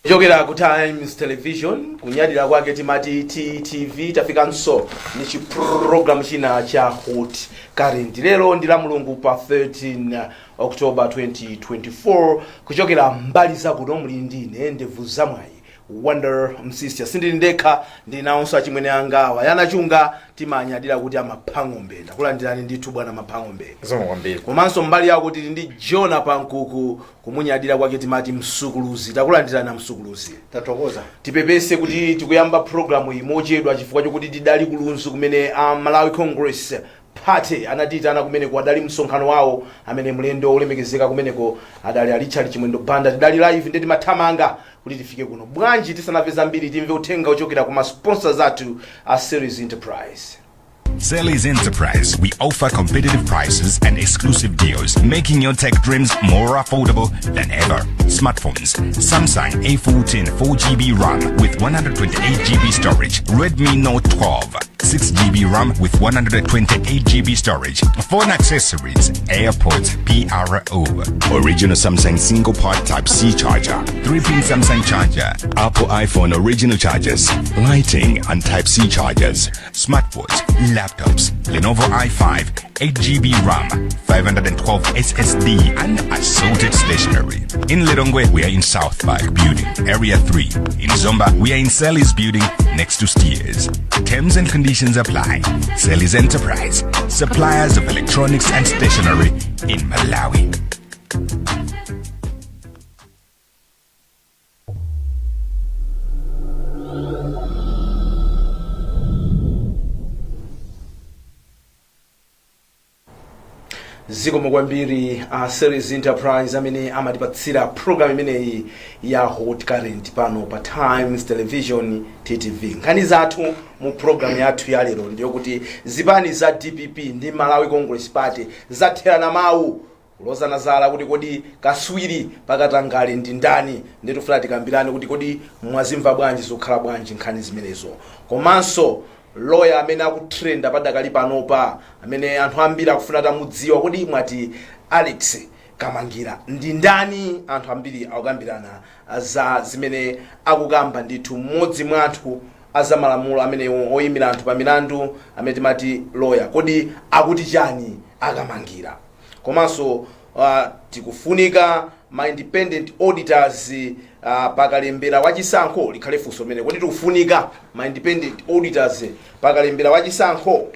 Jogera ku Times Television kunyadira kwake timati TTV tafikanso ni chi program china cha Hot Current. Lero ndi la Mulungu pa 13 October 2024 kuchokera mbali za kuno muli ndine Ndevu Zamwayi Wonder Msisya sindili ndekha ndinaonso achimwene angawa yanachunga timanyadira kuti amaphang'ombe ndakulandirani ndithu bwana maphang'ombe zomukwambiri komanso mbali yako kuti ndi Jona Pankuku kumunyadira kwake timati msukuluzi takulandirani na msukuluzi tatokoza tipepese kuti tikuyamba programu iyi mochedwa chifukwa chokuti tidali kulunzu kumene Malawi Congress Party anatitana kumeneko adali msonkhano wawo amene mlendo olemekezeka kumeneko adali Richard Chimwendo Banda tidali live ndeti mathamanga kuti tifike kuno bwanji tisanapeza mbiri timve uthenga ochokera kuma sponsors athu a Series Enterprise. Series Enterprise, we offer competitive prices and exclusive deals, making your tech dreams more affordable than ever. Smartphones, Samsung A14 4GB RAM with 128GB storage, Redmi Note 12, 6GB RAM with 128GB storage, phone accessories, AirPods PRO, original Samsung single part Type-C charger, 3-pin Samsung charger, Apple iPhone original chargers, lighting and Type-C chargers, smartwatch, laptops, Lenovo i5, 8GB RAM, 512 SSD, and assorted stationery. In Lilongwe, we are in South Park Building, Area 3. In Zomba, we are in Selly's Building, next to Steers. Terms and conditions apply. Series Enterprise, suppliers of electronics and stationery in Malawi. Zikomo kwambiri Series Enterprise amene amatipatsira program imeneyi ya Hot Current pano pa Times Television TTV. Nkhani zathu mu program yathu ya lero ndiyo kuti zipani za DPP ndi Malawi Congress Party zatherana mawu kulozana zala kuti kodi kaswiri pakatangale ndi ndani nditufuna tikambirane kuti kodi mwazimva bwanji zokhala bwanji nkhani zimenezo. Komanso lawyer amene akutrenda padakali panopa amene anthu ambiri akufuna tamudziwa kodi mwati Alex Kamangira ndi ndani, anthu ambiri akukambirana za zimene akukamba ndithu mmodzi mwa anthu azamalamulo amene oyimira anthu pa milandu amene timati lawyer kodi akuti chani Akamangira. Komanso tikufunika ma independent auditors pakalembera wachisankho likhale funso limene kodi tikufunika ma independent auditors pakalembera wachisankho.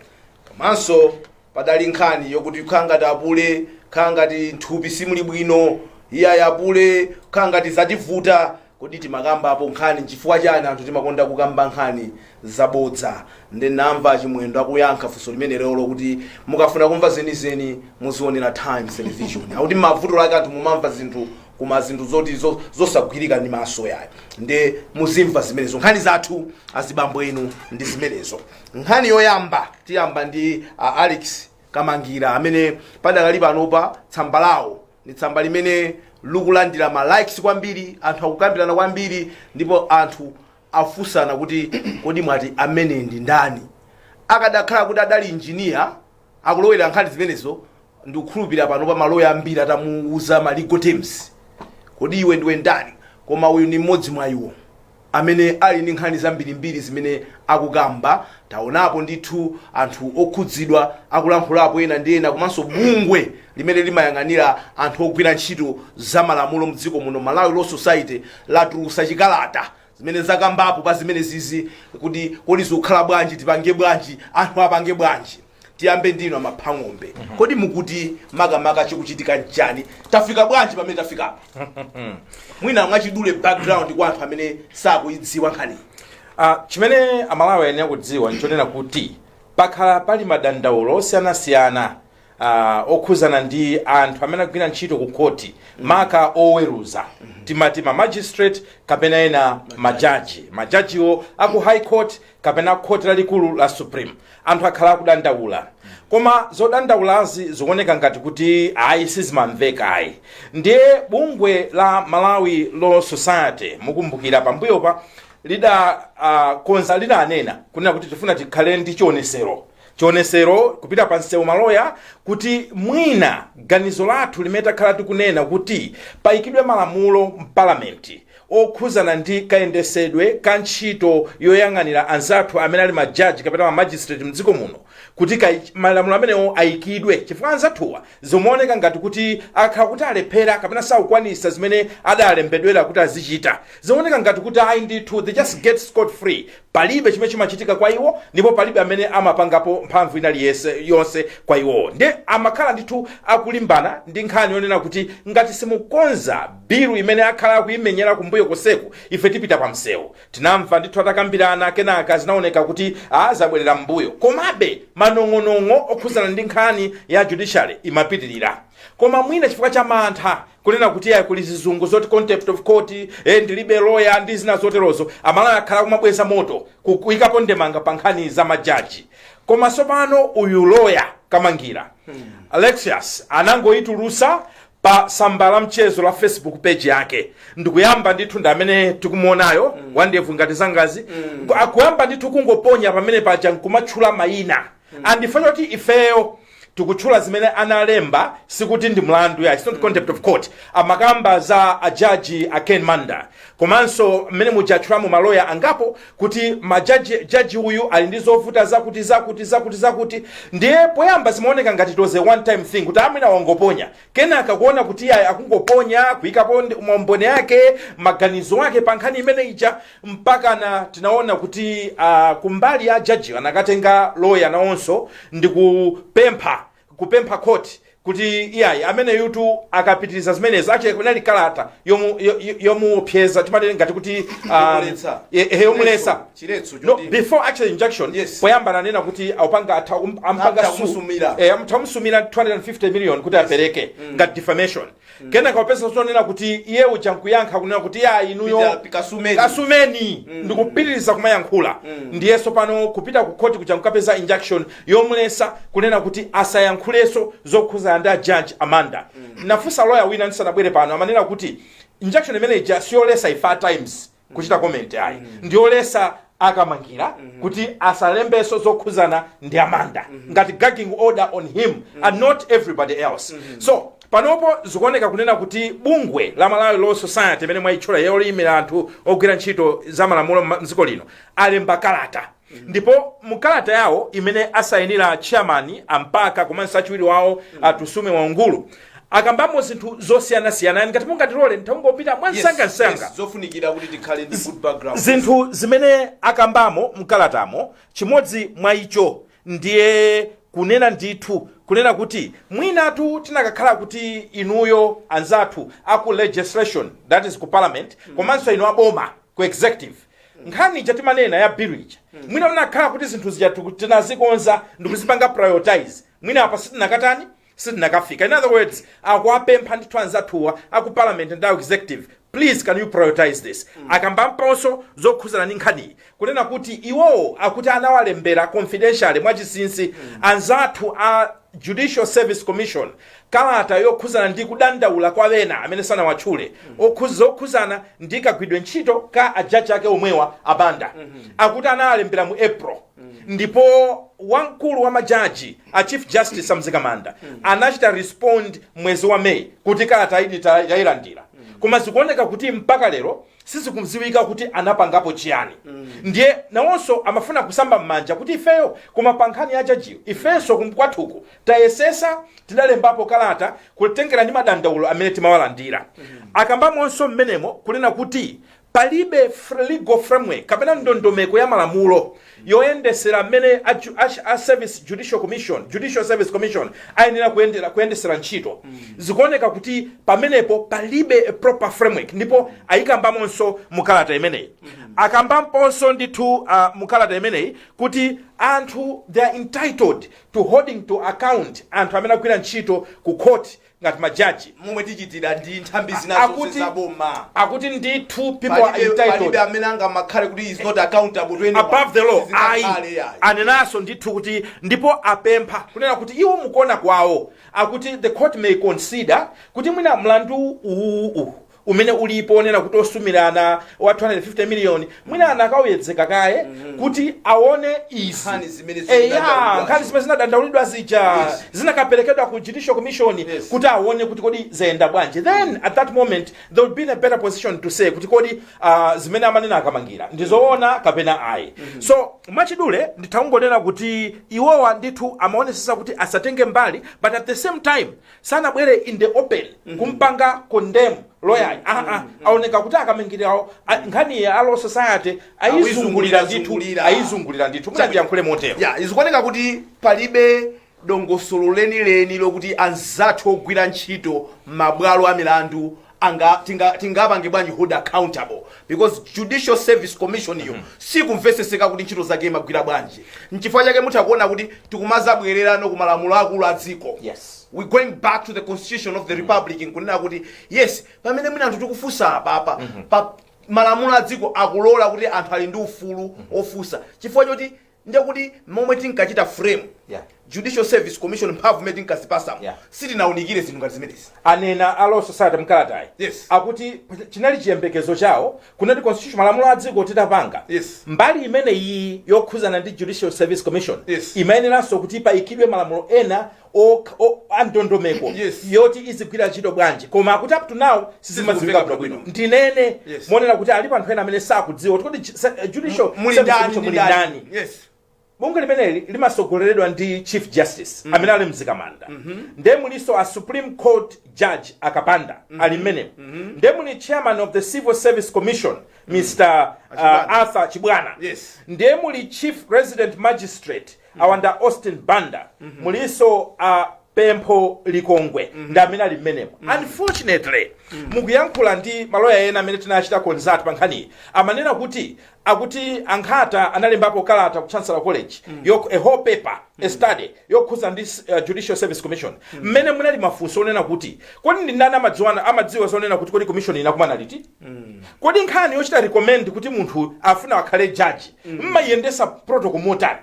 Komanso padali nkhani yokuti khangati apule khangati nthupi simuli bwino iya yapule khangati zativuta kodi timakamba apo nkhani chifukwa chani anthu timakonda kukamba nkhani zabodza. Ndinamva Chimwendo akuyankha funso limene lero kuti mukafuna kumva zenizeni muzionera Times Television akuti mavuto lake anthu mumamva zinthu kuma zinthu zoti zosagwirika ndi maso yayo nde muzimva zimenezo. Nkhani zathu azibambo enu ndi zimenezo. Nkhani yoyamba tiyamba ndi Alex Kamangira amene padakali panopa tsamba lawo ni tsamba limene lukulandira ma likes kwambiri, anthu akukambirana kwambiri ndipo anthu afusana kuti kodi mwati amene ndi ndani. Akadakhala kuti adali engineer akulowera nkhani zimenezo ndikukhulupirira panopa maloya ambiri atamuuza ma legal terms kodi iwe ndiwe ndani, koma uyu ni mmodzi mwa iwo amene ali ndi nkhani zambirimbiri zimene akukamba. Taonapo ndithu anthu okhudzidwa akulankhulapo ena ndi ena, komanso bungwe limene limayang'anira anthu ogwira ntchito za malamulo mdziko muno Malawi Law Society latulusa chikalata zimene zakambapo pa zimene zizi kuti kodi zikukhala bwanji, tipange bwanji, anthu apange bwanji. Tiyambe ndino amaphang'ombe kodi mukuti makamaka chikuchitika njani, tafika bwanji pamene tafika mwina mwachidule background kwa anthu amene sakuidziwa nkhani. chimene amalawi ayenera kudziwa nchonena kuti pakhala pali madandaulo osiyanasiyana okhuzana ndi anthu amene agwira ntchito ku koti maka oweruza timati ma magistrate kapena ena majajiwo aku high court kapena khoti lalikulu la Supreme. Anthu akhala akudandaula koma zodandaulazi zikuoneka ngati kuti ayi sizimamveka ayi. Ndiye bungwe la Malawi Law Society mukumbukira pambuyopa konza lidanena kunena kuti tifuna tikhale ndi chionesero kupita pa nsewu maloya kuti mwina ganizo lathu limene takhala tikunena kuti paikidwe malamulo m'parliament okhuzana ndi kayendesedwe ka ntchito yoyang'anira anzathu amene ali majaji kapena ma magistrate mdziko muno kuti malamulo amenewo ayikidwe chifukwa anzathuwa zimaoneka ngati kuti akhala kuti alephera kapena sakukwanisa zimene adalembedwera kuti azichita. Zimaoneka ngati kuti ayi ndithu they just get scot free, palibe chimene chimachitika kwa iwo ndipo palibe amene amapangapo mphamvu ina yonse kwa iwo. Ndi amakhala ndithu akulimbana ndi nkhani yonena kuti ngati simukonza bilu imene akhala akuyimenyera kumbuyo koseku ife tipita pa msewu. Tinamva ndithu atakambirana kenaka zinaoneka kuti zabwerera mbuyo, komabe manong'onong'o okhuzana ndi nkhani ya judiciary imapitirira. Koma mwina chifukwa cha mantha kunena kuti kuli zizungu zoti contempt of court ndilibe lawyer ndi zina zoterozo, amalawi akhala kumabweza moto kuyikapo ndemanga pa nkhani za majaji. Koma sopano uyu lawyer Kamangira Alexius anangoitulusa pa samba la mchezo la Facebook page yake. Ndikuyamba ndithu ndamene tikumuonayo wandevu ngati zangazi akuyamba ndithu kungoponya pamene paja nkumatchula mayina andifanya kuti ifeyo tikutchula zimene analemba sikuti ndi mlandu ya it's not contempt of court. Amakamba za ajaji Ken Manda komanso mmene mujatchulamo maloya angapo kuti jaji uyu ali ndi zovuta zakuti ndiye poyamba zimaoneka ngati it was a one time thing kuti amina wangoponya kenaka kuona kuti akungoponya kuyikapo maumboni yake maganizo ake pa nkhani imene ija mpaka na tinaona kuti kumbali ya jaji anakatenga lawyer nawonso ndi kupempha court kuti iyayi amene yutu akapitiriza zimenezo actually kunali kalata yomuopseza timatene ngati kuti yomulesa no, before actually injunction poyamba nanena kuti aupanga amusumira 250 million kuti apereke ngati defamation kenaka upesa sonena kuti iye uja nkuyankha kunena kuti inuyo kasumeni ndikupitiriza kumayankhula ndiyeso pano kupita ku court kuja nkapeza injunction yomulesa kunena kuti asayankhuleso zokhuza nda judge Amanda. Nafusa lawyer wina ndisanabwere pano amanena kuti injunction imene ija siyolesa ifa times kuchita comment ayi ndiyolesa Akamangira kuti asalembeso zokhuzana ndi Amanda ngati gagging order on him and not everybody else. So panopo zikuoneka kunena kuti bungwe la Malawi Law Society imene mwaichula yolimira anthu ogwira ntchito za malamulo mdziko lino alemba kalata. Ndipo mukalata yawo imene asayinira chairman ampaka komanso achiwiri wawo Atusume Waungulu akambamo zinthu zosiyana ngati mungatilole nthaungopita mwansanga zofunikira kuti tikhale ndi good background. Zinthu zimene akambamo mkalatamo chimodzi mwa icho ndiye kunena ndithu kunena kuti mwinatu tinakakhala kuti inuyo anzathu aku legislation that is ku parliament komanso inu aboma ku executive nkhani chatimanena ya birich mwina unakhala kuti zinthu zijatu tinazikonza ndikuzipanga prioritize mwina apa sitinakafika. In other words akuapempha ndithu anzathuwa aku parliament and executive, please can you prioritize this? Akambamponso zokhuzana ndi nkhani kunena kuti iwo akuti anawalembera confidentially mwachisinsi anzathu a Judicial Service Commission kalata yokhuzana ndi kudandaula kwa wena amene sana wachule okhuzana ndi kagwidwe ntchito ka ajaji ake omwewa Abanda akuti analembera mu April ndipo wamkulu wa majaji a Chief Justice Mzikamanda anachita respond mwezi wa May kuti kalata iyi yayilandira koma zikuoneka kuti mpaka lero sizikumziwika kuti anapangapo chiyani. Ndiye nawonso amafuna kusamba mmanja kuti ifeyo koma pankhani ya jajiyo ifenso kumkwathuku tayesesa tidalembapo kalata kutengera ndi madandaulo amene timawalandira. Akambamonso mmenemo kunena kuti palibe legal framework kapena ndondomeko ya malamulo yoyendesera mmene a Judicial Service Commission ayenera kuyendesera ntchito. Zikuoneka kuti pamenepo palibe a proper framework ndipo ayikambamonso mukalata imeneyi. Akambamponso ndithu mukalata imeneyi kuti anthu they are entitled to holding to account anthu amene agwira ntchito ku court ngati majaji momwe tichitira ndi nthambi zinazo zaboma akuti ndithu people are entitled palibe amene angamakhale kuti is not accountable to anyone above the law. Anenaso ndithu kuti ndipo apempha kunena kuti iwo mukuona kwawo akuti the court may consider kuti mwina mlandu umene ulipo onena kuti osumirana wa 250 million mwina anakawedzeka kaye kuti aone izi nkhani zimene zinadandaulidwa zija zinakaperekedwa ku judicial commission kuti aone kuti kodi zayenda bwanji, then at that moment they would be in a better position to say kuti kodi zimene amanena akamangira ndizoona kapena ayi. So mwachidule ndithaungonena kuti iwowa ndithu amaonesesa kuti asatenge mbali, but at the same time sanabwere in the open kumpanga condemn lawyer aoneka kuti akamangirawo nkhani ya Law Society ayizungulira ndithu kuti ndiyankhule motero. izikuoneka kuti palibe dongosolo lenileni lokuti anzathu ogwira ntchito mabwalo a milandu tingapange bwanji hold accountable, because Judicial Service Commission iyo sikumveseseka kuti ntchito zake imagwira bwanji. N'chifukwa chake muthakuona kuti tikumazabwererano ku malamulo akulu a dziko. We going back to the constitution of the republic nkunena kuti yes pamene mwina anthu tikufunsa apa pa malamulo a dziko akulola kuti anthu ali ndi ufulu ofunsa, chifukwa choti ndekuti momwe tinkachita frame Judicial Service Commission mphamvu imene tinkazipasa sitinaunikire zinthu ngati zimenezi. Anena a Law Society mkalatayi akuti chinali chiyembekezo chawo kunati constitution malamulo a dziko titapanga mbali imene iyi yokhuzana ndi Judicial Service Commission imayeneranso kuti payikidwe malamulo ena andondomeko yoti izigwira ntchito bwanji, koma akuti up to now sizimadziwika bwino. Ndinene monena kuti alipo anthu ena amene sakudziwa kuti Judicial Service Commission muli ndani. Bunge limeneli limasogoleredwa ndi Chief Justice amene ali mzikamanda. Ndemuliso a Supreme Court Judge akapanda ali mmene. Ndemuli Chairman of the Civil Service Commission Mr. Arthur Chibwana. Ndemuli Chief Resident Magistrate awanda Austin Banda. Muliso Pempo Likongwe ndamene ali mmene. Unfortunately mukuyankhula ndi maloya ena amene tinachita konzati pankhani amanena kuti akuti ankhata analembapo kalata ku Chancellor College a whole paper a study yokhuza ndi Judicial Service Commission mmene munali mafunso onena kuti kodi ndi ndani amadziwa zonena kuti kodi commission inakumana liti, kodi nkhani yochita recommend kuti munthu afuna akhale judge mmayendesa protocol motani,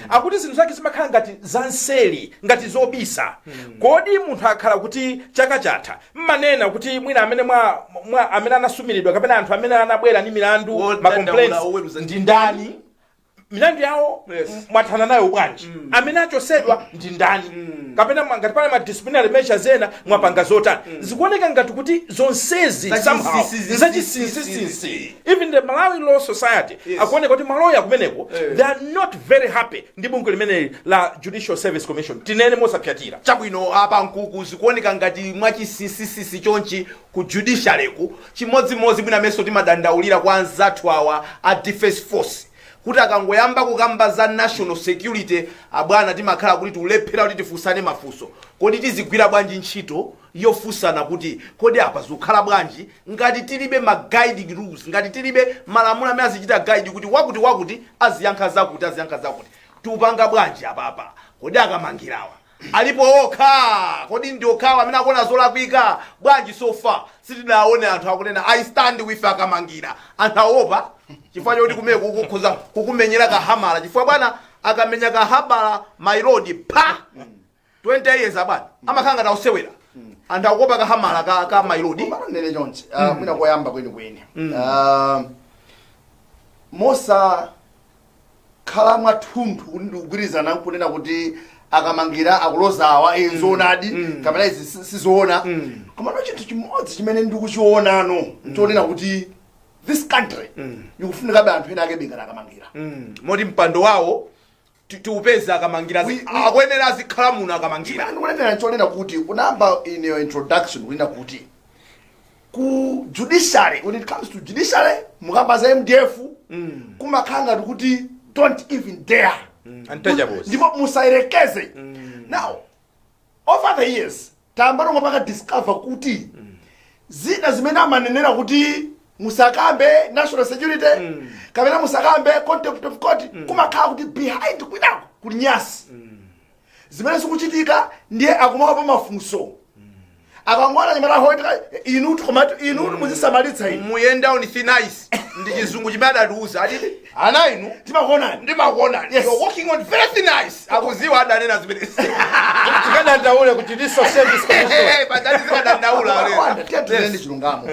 akuti zinthu zake zimakhala ngati zanseli ngati zobisa, kodi munthu akhala kuti chaka chatha mmanena kuti mwina amene amene anasumiridwa kapena anthu amene anabwera ni milandu ma complaints ndi ndani, milandu yawo mwathana nayo bwanji, amene achosedwa ndi ndani, kapena ngati pale ma disciplinary measures ena mwapanga zotani. Zikuoneka ngati kuti zonsezi somehow nzachisinsi. Even the Malawi Law Society akuoneka kuti maloya kumeneko they are not very happy ndi bunge limene la Judicial Service Commission. Tinene mosapyatira chabwino apa nkuku zikuoneka ngati mwachisinsi chonchi ku judiciary ku chimodzimodzi mwina meso timadandaulira kwa anzathu awa a defense force kuti akangoyamba kukamba za national security abwana timakhala kuti tulephera kuti tifunsane mafunso, kodi tizigwira bwanji ntchito yofunsana kuti kodi apa zikukhala bwanji ngati tilibe ma guiding rules, ngati tilibe malamulo amene azichita guide kuti wakuti aziyankha zakuti tiupanga bwanji apa kodi akamangirawa alipo okha, kodi ndi okhawa amene akuona zolakwika bwanji. So far sitinaone anthu akunena I stand with akamangira, anthu aopa chifukwa choti kumene kukukhuza kukumenyera kahamala, chifukwa bwana akamenya kahamala my road pa 20 years abana amakhanga tausewera anthu akuopa kahamala ka my road nene chonse mwina koyamba kweni mosa khala mwathunthu ndi kugwirizana kunena kuti akamangira akulozawa enzonadi kapena izi sizoona, koma no chinthu chimodzi chimene ndikuchionano nchonena kuti this country ikufunika be anthu ena akebengana akamangira moti mpando wawo tiupeza akamangira akwenera azikhala muno akamangira. Ndikunenera nchonena kuti unamba in your introduction kunena kuti ku judiciary, when it comes to judiciary mukamba za MDF kumakhanga kuti don't even dare untouchables ndipo musairekeze. Now over the years tambano ngopaka discover kuti zina zimene amanenera kuti musakambe national security kapena musakambe contempt of court kumakhala kuti behind kwinako kuli nyasi zimene zikuchitika ndiye akumapa mafunso akangwana nyamata hoita inu komatu inu muzisamalitsa inu muyenda on thin ice ndi chizungu chimene adatiuza ati ana inu ndimakuona yes. You're walking on very thin ice akuziwa adanena zimene tikadandaule kuti Judicial Service Commission badali zikadandaula tiye chilungamo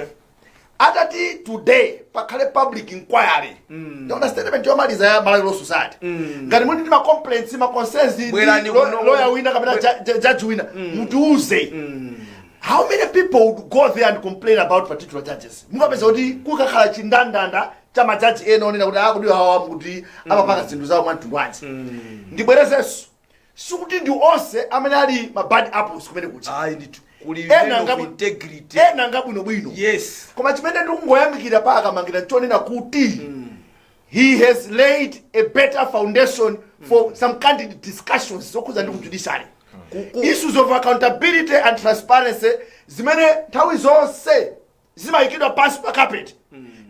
atati today pakhale public inquiry ndaona statement yomaliza ya Malawi Law Society ngati muli ndi ma complaints ma concerns lawyer wina kapena judge wina mutiuze how many people would go there and complain about particular judges mukapeza kuti kukakhala chindandanda cha majaji ena onena kuti akudi hawa kuti amapanga zinthu zawo mwantundu wanji ndibwerezenso sikuti ndi onse amene ali ma bad apples kumene kuti ayi nditu kuli level of integrity ena ngabwino bwino yes koma chimene ndikungoyamikira pa akamangira nchonena kuti he has laid a better foundation for some candid discussions zokhuza ndi kujudiciary issues of accountability and transparency zimene nthawi zonse zimayikidwa pansi pa carpet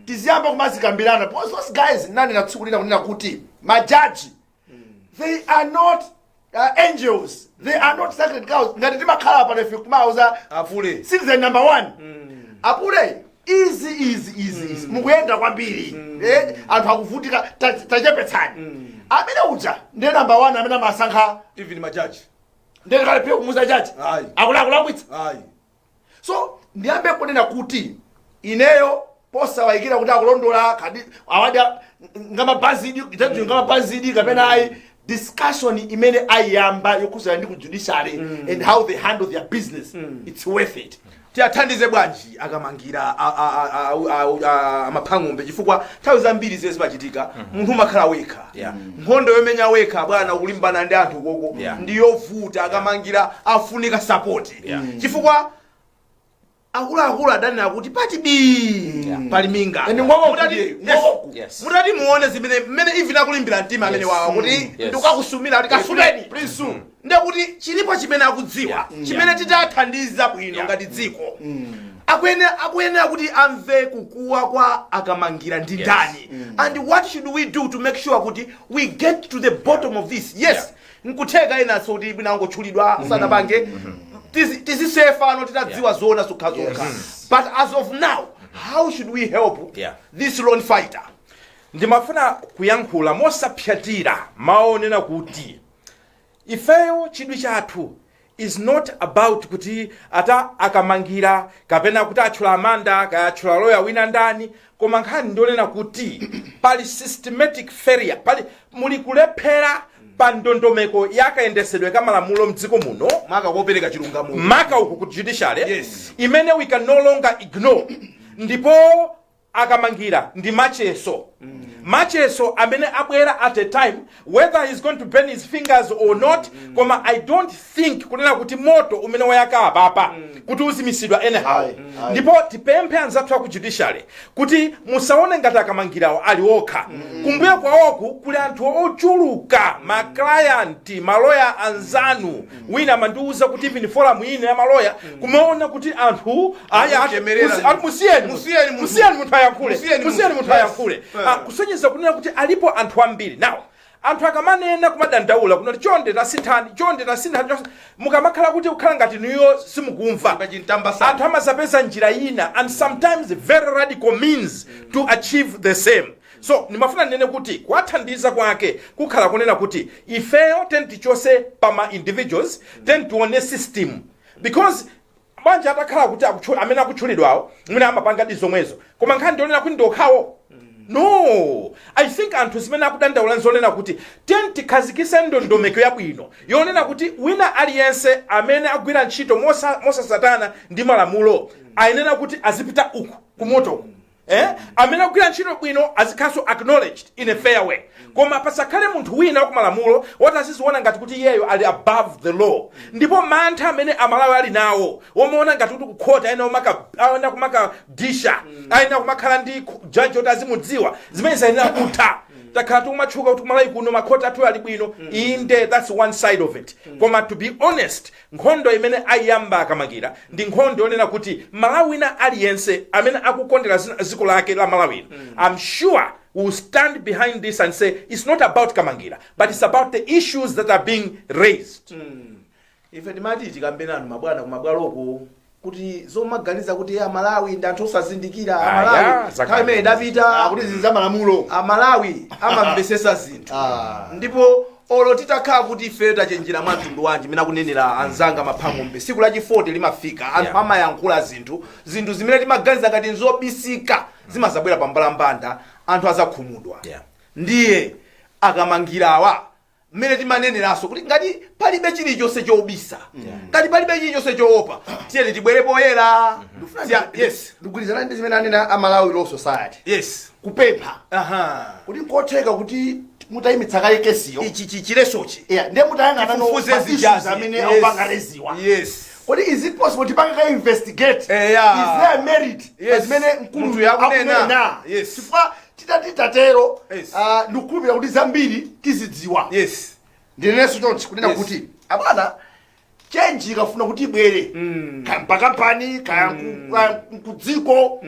tiziyamba kumazikambirana because those guys nani natsukulira kunena kuti majaji they are not angels, they are not sacred cows. Ngati timakhala pa nefe kumauza apule citizen number 1 apule easy mukuyenda kwambiri anthu akuvutika tachepetsani amene uja ndiye number 1 amene amasankha even majaji ndiye kale pia kumuza jaji akulakwitsa ayi so ndiyambe kunena kuti ineyo posawayikira kuti akulondola kadi awada ngamabhazidi itatu ngamabhazidi kapena ayi discussion imene ayamba yokhuzana ndi ku judiciary and how they handle their business it's worth it. tiyathandize bwanji akamangira amaphang'ombe chifukwa nthawi zambiri zimene zimachitika munthu umakhala wekha nkhondo yomenya wekha bwana ukulimbana ndi anthu koko ndiyovuta akamangira afunika support chifukwa akuluakulu adanena kuti pati pali minga mutati muone zimene mmene ivi nakulimbira mtima amene wawa kuti ndikukakusumira kuti kasumeni please ndekuti chilipo chimene akudziwa chimene titathandiza bwino ngati dziko akuyenera kuti amve kukuwa kwa akamangira ndi ndani and what should we do to make sure kuti we get to the bottom of this yes nkutheka enaso kuti bwina angotchulidwa sanapange tizisefano titadziwa zona zokhazoka but as of now how should we help this lone fighter? ndimafuna kuyankhula mosapyatira maonena kuti ifeyo chidwi chathu is not about kuti ata akamangira kapena kuti atchula amanda kayatchula lawyer wina ndani koma nkhani ndionena kuti pali systematic failure pali muli kulephera pa ndondomeko yakayendesedwe kamalamulo mdziko muno maka kopereka chilungamo maka uku ku judiciary imene we can no longer ignore ndipo akamangira ndi macheso amene abwera at a time whether he's going to burn his fingers or not koma I don't think kunena kuti moto umene wayaka apapa kuti uzimisidwa anyhow ndipo tipemphe anzathu aku judiciary kuti musaone ngati akamangirawo ali okha kumbuyo kwawoku kuli anthu ochuluka ma client maloya anzanu wina mandiuza kuti even forum ine ya maloya kumaona kuti anthu musiyeni munthu ayankhule kusonyeza kunena kuti alipo anthu ambiri now anthu akamanena kumadandaula kunoti chonde tasinthani mukamakhala kuti ukhala ngati niyo simukumva anthu amazapeza njira ina and sometimes very radical means to achieve the same so nimafuna nene kuti kwathandiza kwake kukhala kunena kuti ifeyo tichose pama individuals tione system because banja atakhala kuti amene akutchulidwawo mwina amapanga dizomwezo koma nkhani ndionena kuti ndokhawo no I think anthu zimene akudandaula nzonena kuti tikhazikise ndondomeko yabwino yonena kuti wina aliyense amene agwira ntchito mosasatana ndi malamulo ayenera kuti azipita uku kumoto amene agwira ntchito bwino azikhaso acknowledged in a fair way koma pasakhale munthu wina wakumalamulo woti aziziona ngati kuti iyeyo ali above the law ndipo mantha amene amalawi ali nawo womaona ngati kuti kukhota ayenera kumaka disha ayenera kumakhala ndi judge woti azimudziwa zimene zayenera kutha takhala tikumatchuka kuti kumalawi kuno makhoti athu ali bwino inde that's one side of it koma to be honest nkhondo imene ayamba akamangira ndi nkhondo yonena kuti malawi wina aliyense amene akukondera dziko lake la malawi I'm sure will stand behind this and say it's not about kamangira but it's about the issues that are being raised. Ife ndimati tikambenanu mabwana kumabwaloko kuti zomaganiza kuti Malawi ndi anthu osazindikira Malawi kale imene idapita kuti ziza malamulo Malawi amamvesesa zinthu ndipo olo titakhala kuti ife tachenjera mwa mtundu wanji mina kunenera anzanga maphangombe siku la chifoti limafika anthu amayankhula zinthu zimene timaganiza ngati nzobisika zimazabwera pambalambanda anthu azakhumudwa ndiye akamangirawa mmene timaneneraso kuti ngati palibe chilichonse chobisa ngati palibe chilichonse choopa tiyeni tibwere poyera ndikugwirizana ndi zimene anena Malawi Law Society kupempha kuti nkotheka kuti mutayimitsa kale kesiyo ichi chilesochi ndiye mutayang'ana issues amene akupangareziwa kodi is it possible tipange ka investigate is there merit zimene mkulu yakunena chifukwa titatero ndikukhulupirira kuti zambiri tizidziwa ndineneso chonchi kunena kuti abana change ikafuna kuti ibwere kampakampani kudziko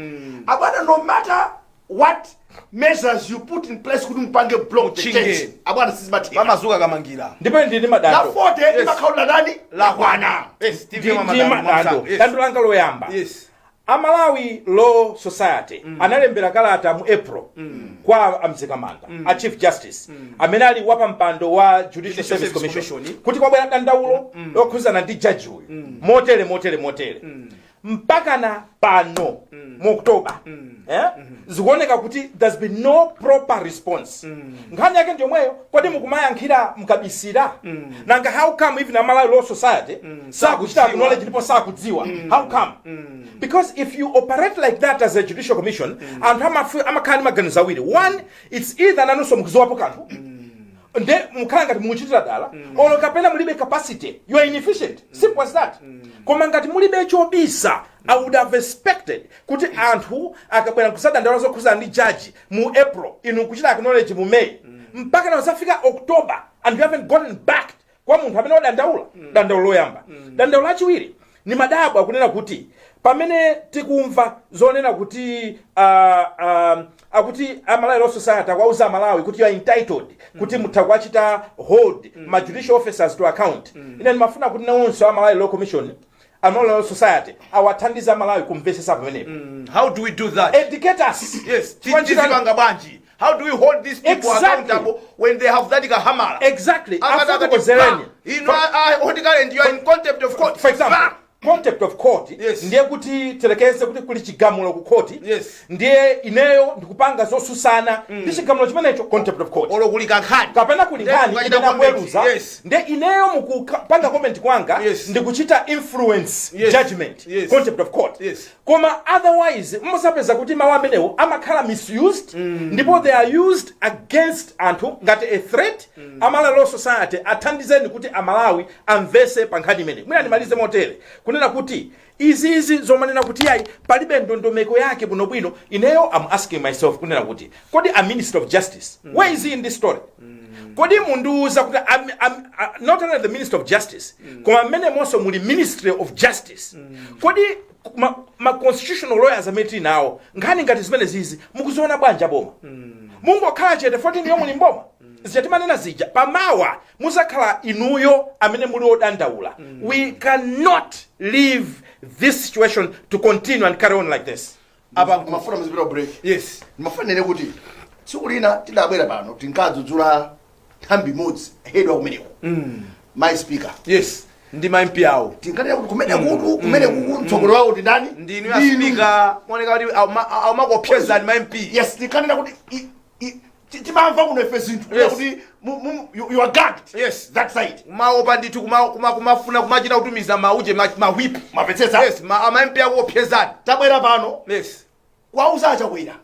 abana no matter what measures you put in place kuti mpange block the change abana sizimatheka pamazuka kamangira ndipo ndine madando la forte imakhaula ndani lakwana dando langa loyamba Amalawi Law Society analembera kalata mu April kwa amzikamanga a Chief Justice amene ali wapa mpando wa Judicial Service Commission kuti kwabwera dandaulo lokhuzana ndi judge uyu motere mpaka na pano mu October zikuoneka kuti there's been no proper response nkhani yake ndiyomweyo kodi mukumayankhira mkabisira nanga how come even Amalawi Law Society sakuchita acknowledge ndipo sakudziwa how come because if you operate like that as a judicial commission anthu amakhala maganizo awiri one it's either nanunso mukuziwapo kanthu nde mukhala ngati mukuchitira dala olo kapena mulibe capacity you are inefficient simple as that koma ngati mulibe chobisa I would have expected kuti anthu akabwera kusadandala zokhuzana ndi judge mu April inu kuchita acknowledge mu May mpaka na zafika October and you haven't gotten back kwa munthu amene wadandaula dandaulo loyamba dandaulo lachiwiri ni madabu akunena kuti pamene tikumva zonena kuti akuti Amalawi Law Society akwauza Malawi kuti you are entitled kuti mutakwachita hold ma judicial officers to account ine nimafuna kuti nawonso Amalawi Law Commission Amalawi Law Society awathandiza Malawi kumvesesa pamenepo how do we do that educate us tichipanga bwanji how do we hold these people accountable when they have that hamala exactly afukozereni and you are in contempt of court for example contempt of court ndiye kuti telekeze kuti kuli chigamulo ku court ndiye ineyo ndikupanga zosusana ndi chigamulo chimenecho contempt of court olo kulika nkhani kapena kuli nkhani ina kuweruza ndiye ineyo mukupanga comment kwanga ndikuchita influence judgment contempt of court koma otherwise mmusapeza kuti mawu amenewo amakhala misused ndipo they are used against anthu ngati a threat Amalawi Law Society athandizeni kuti Amalawi amvese pa nkhani imene mwina nimalize motere kunena kuti izi zomanena kuti yayi palibe ndondomeko yake bwinobwino ineyo I'm asking myself kunena kuti kodi a minister of justice where is he in this story kodi munduza kuti not only the minister of justice koma mmene monso muli ministry of justice kodi ma constitutional lawyers ameti nawo nkhani ngati zimene zizi mukuziona bwanja boma mungokhala chete 14 yomwe muli mboma zichatimanena zija pamawa muzakhala inuyo amene muli odandaula we cannot leave this situation to continue and carry on like this apa mafuna muzipita break mafanene kuti tsiku lina tidabwera pano tinkadzudzula nthambi imodzi hedwa kumeneko my speaker ndi ma MP awo tinkanena kuti kumene kuku mtsogolo wawo ndi ndani ndinu ya speaker moneka kuti aumakopyeza ni ma MP tinkanena kuti timamva kuno ife zinthu kuti you are gagged that side maopa ndithu kumafuna kumachita kutumiza mauje mahwip mapetsetsa ama MP awo opyezani tabwera pano kwauza achakwera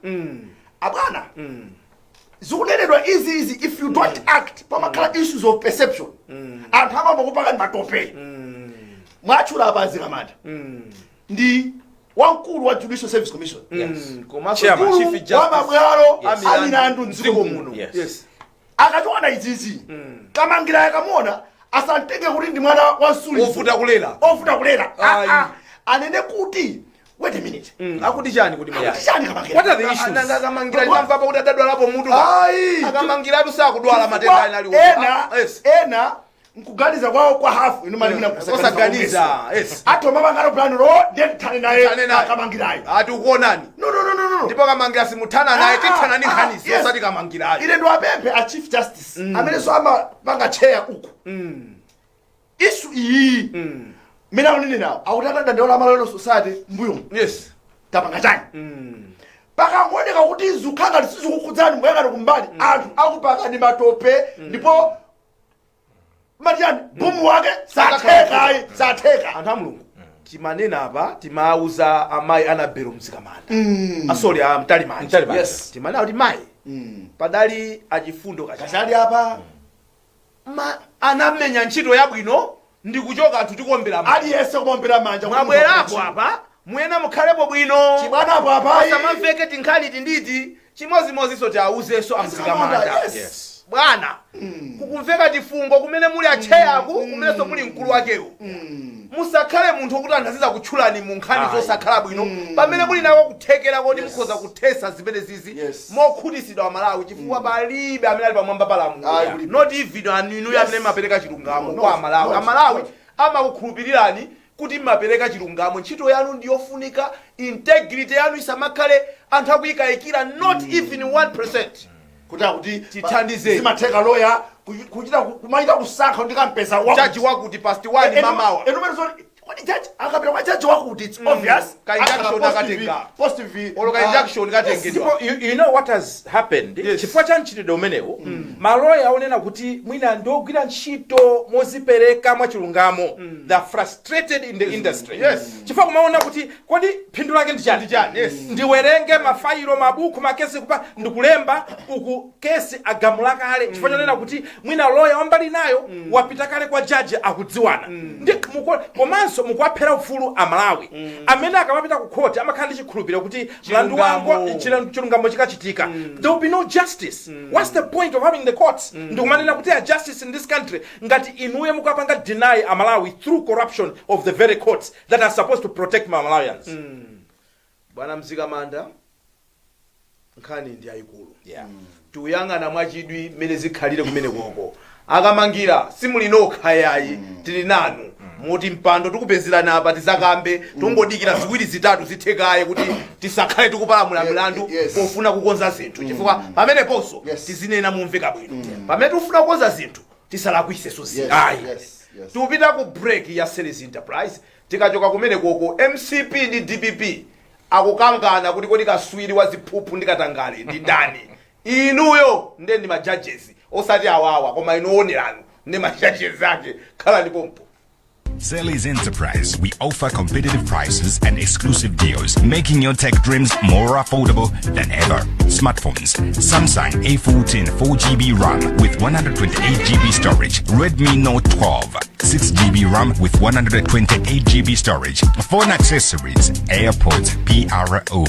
abwana zikunenedwa izi if you don't act pamakhala issues of perception anthu amamukupaka ni matope mwachula apazi kamata ndi wamkulu wa Judicial Service Commission wamabwalo alirandu mdziko muno akationa izizi kamangira yakamuona asantenge kuti ndi mwana wa nsuli ovuta kulera anene kuti wait a minute akuti chani kuti what are the issues akamangira ndamva kuti adadwalapo mutu akamangira atu sakudwala matenda ali ena nkuganiza kwawo kwa hafu inu mali mina osaganiza yes ato mabangalo plan ro then tane naye akamangirayo ati ukuonani no ndipo kamangira simuthana naye tithana ni nkhanizi osati kamangirayo ile ndo apempe a chief justice amene so ama panga chair uku isu iyi mina unini nawo akutaka dandaula amalalo society mbuyo yes tapanga chani pakangoneka kuti zukhanga lisizikukudzani mbuyakati kumbali anthu akupanga ni matope ndipo Marian, bomu wake satheka anthu amulungu timanena apa timauza amayi anabero mzikamanda asoli mtalimanja yes timanena kuti mayi padali achifundo kachali apa anamenya ntchito yabwino ndikuchoka anthu tikombera aliyese kumombera manja mwabwerapo apa muyena mukhalepo bwino chibwanapo apa asamamveke tinkhali tinditi chimozimozinso tiauzenso amzikamanda yes bwana kukumveka tifungo kumene muli acheyaku kumenenso muli mkulu wakewo musakhale munthu wokuti anthu kutchulani mu nkhani zosakhala bwino pamene muli nako kuthekera kodi mukhoza kuthesa zimene zizi mokhutisidwa wa Malawi chifukwa palibe amene ali pamwamba palamulo not even anuyo amene mapereka chilungamo kwa Amalawi. Amalawi amakukhulupirirani kuti mmapereka chilungamo, ntchito yanu ndiyofunika, integrity yanu isamakhale anthu akuyikayikira not even 1%. kuti tithandize simatheka lawyer kuchita kumaita kusankha ndikampeza wa judge wakuti past 1 mamawa what judge akapita kwa judge wakuti it's obvious ka injunction akatenga positive or ka injunction katengedwa. You know what has happened? Chifukwa cha ntchito umenewo maloya onena kuti mwina ndogwira ntchito mozipereka mwa chilungamo they are frustrated in the industry. Chifukwa kumaona kuti kodi phindu lake ndi chani? Ndiwerenge mafailo mabuku makesi kupa ndikulemba uku kesi agamula kale chifukwa chanena kuti mwina lawyer wambali nayo wapita kale kwa judge akudziwana. Ndi komanso mukwaphera ufulu Amalawi amene akamapita ku court amakhala ndi chikhulupiriro kuti mlandu wangu chilungamo chikachitika. There will be no justice. What's the point of having the courts? Ndikumanena kuti a justice in this country ngati inuye mukapanga deny Amalawi through corruption of the very courts that are supposed to protect Malawians. Bwana Mzikamanda nkhani ndi ayikulu. Tuyang'ana mwachidwi mmene zikhalire kumene koko. Akamangira simulinoka yayi tili nanu. Muti mpando tikupezerana apa tizakambe tungodikira ziwiri zitatu zithekaye kuti tisakhale tikupalamula mlandu pofuna kukonza zinthu chifukwa pamene ponso tizinena mumveka bwino pamene tifuna kukonza zinthu tisalakwiseso zinthu tupita ku break ya Ceres Enterprise tikachoka kumene koko MCP ndi DPP akukangana kuti kodi kaswiri wa ziphuphu ndikatangale ndi ndani inuyo ndi ma judges osati awawa koma inoonerano ndi ma judges ake khala ndipompo. Ceres Enterprise, we offer competitive prices and exclusive deals, making your tech dreams more affordable than ever. Smartphones, Samsung A14 4GB RAM with 128GB storage, Redmi Note 12, 6GB RAM with 128GB storage, phone accessories, AirPods PRO,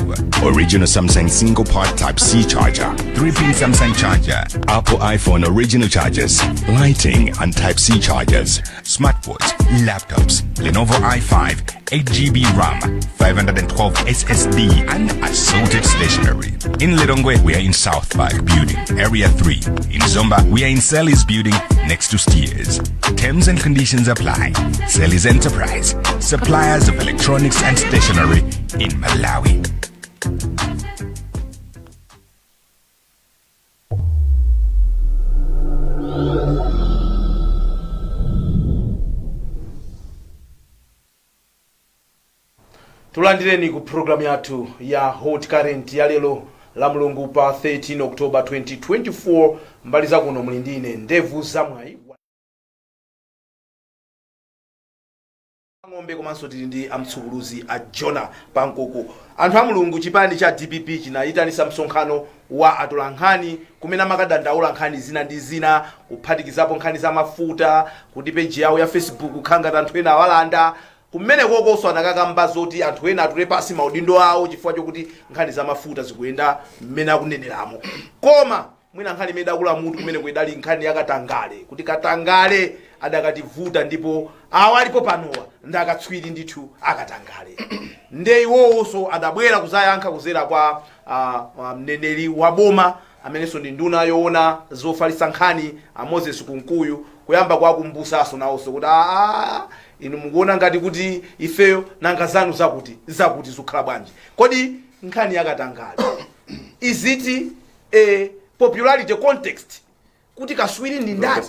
original Samsung single part Type-C charger, 3-pin Samsung charger, Apple iPhone original chargers, lighting and Type-C chargers, smartwatch, laptops, Lenovo i5, 8GB RAM, 512 SSD, and assorted stationery. In Lilongwe, we are in South Park Building, Area 3. In Zomba, we are in Celis Building, next to Steers. Terms and conditions apply. Celis Enterprise, suppliers of electronics and stationery in Malawi. Tulandireni ku program yathu ya Hot Current ya lero la Mulungu pa 13 October 2024 mbaliza kuno mulindine ndevu zamwayi ngombe komanso tili ndi amtsukuluzi a Jona Pankoko. Anthu a Mulungu chipani cha DPP chinayitanisa msonkhano wa atolankhani kumene makadandaula nkhani zina ndi zina kuphatikizapo nkhani za mafuta kuti page yawo ya Facebook khanga anthu ena awalanda kumene kokoso anakakamba zoti anthu ena atule pasi maudindo awo chifukwa chokuti nkhani za mafuta zikuyenda mmene akuneneramo. Koma mwina nkhani imene idakula mutu kumene kuidali nkhani yakatangale kuti katangale adakativuta ndipo awalipo panowa ndakatswiri ndithu akatangale. Nde iwonso adabwera kuzayankha kuzera kwa mneneri wa boma amenenso ndi nduna yoona zofalitsa nkhani a Moses Kunkuyu kuyamba kwakumbusaso nawonso kuti inu mukuona ngati kuti ifeyo nanga zanu zakuti zikhala bwanji. Kodi nkhani yakatangale is it a popularity context kuti kaswiri ndi ndani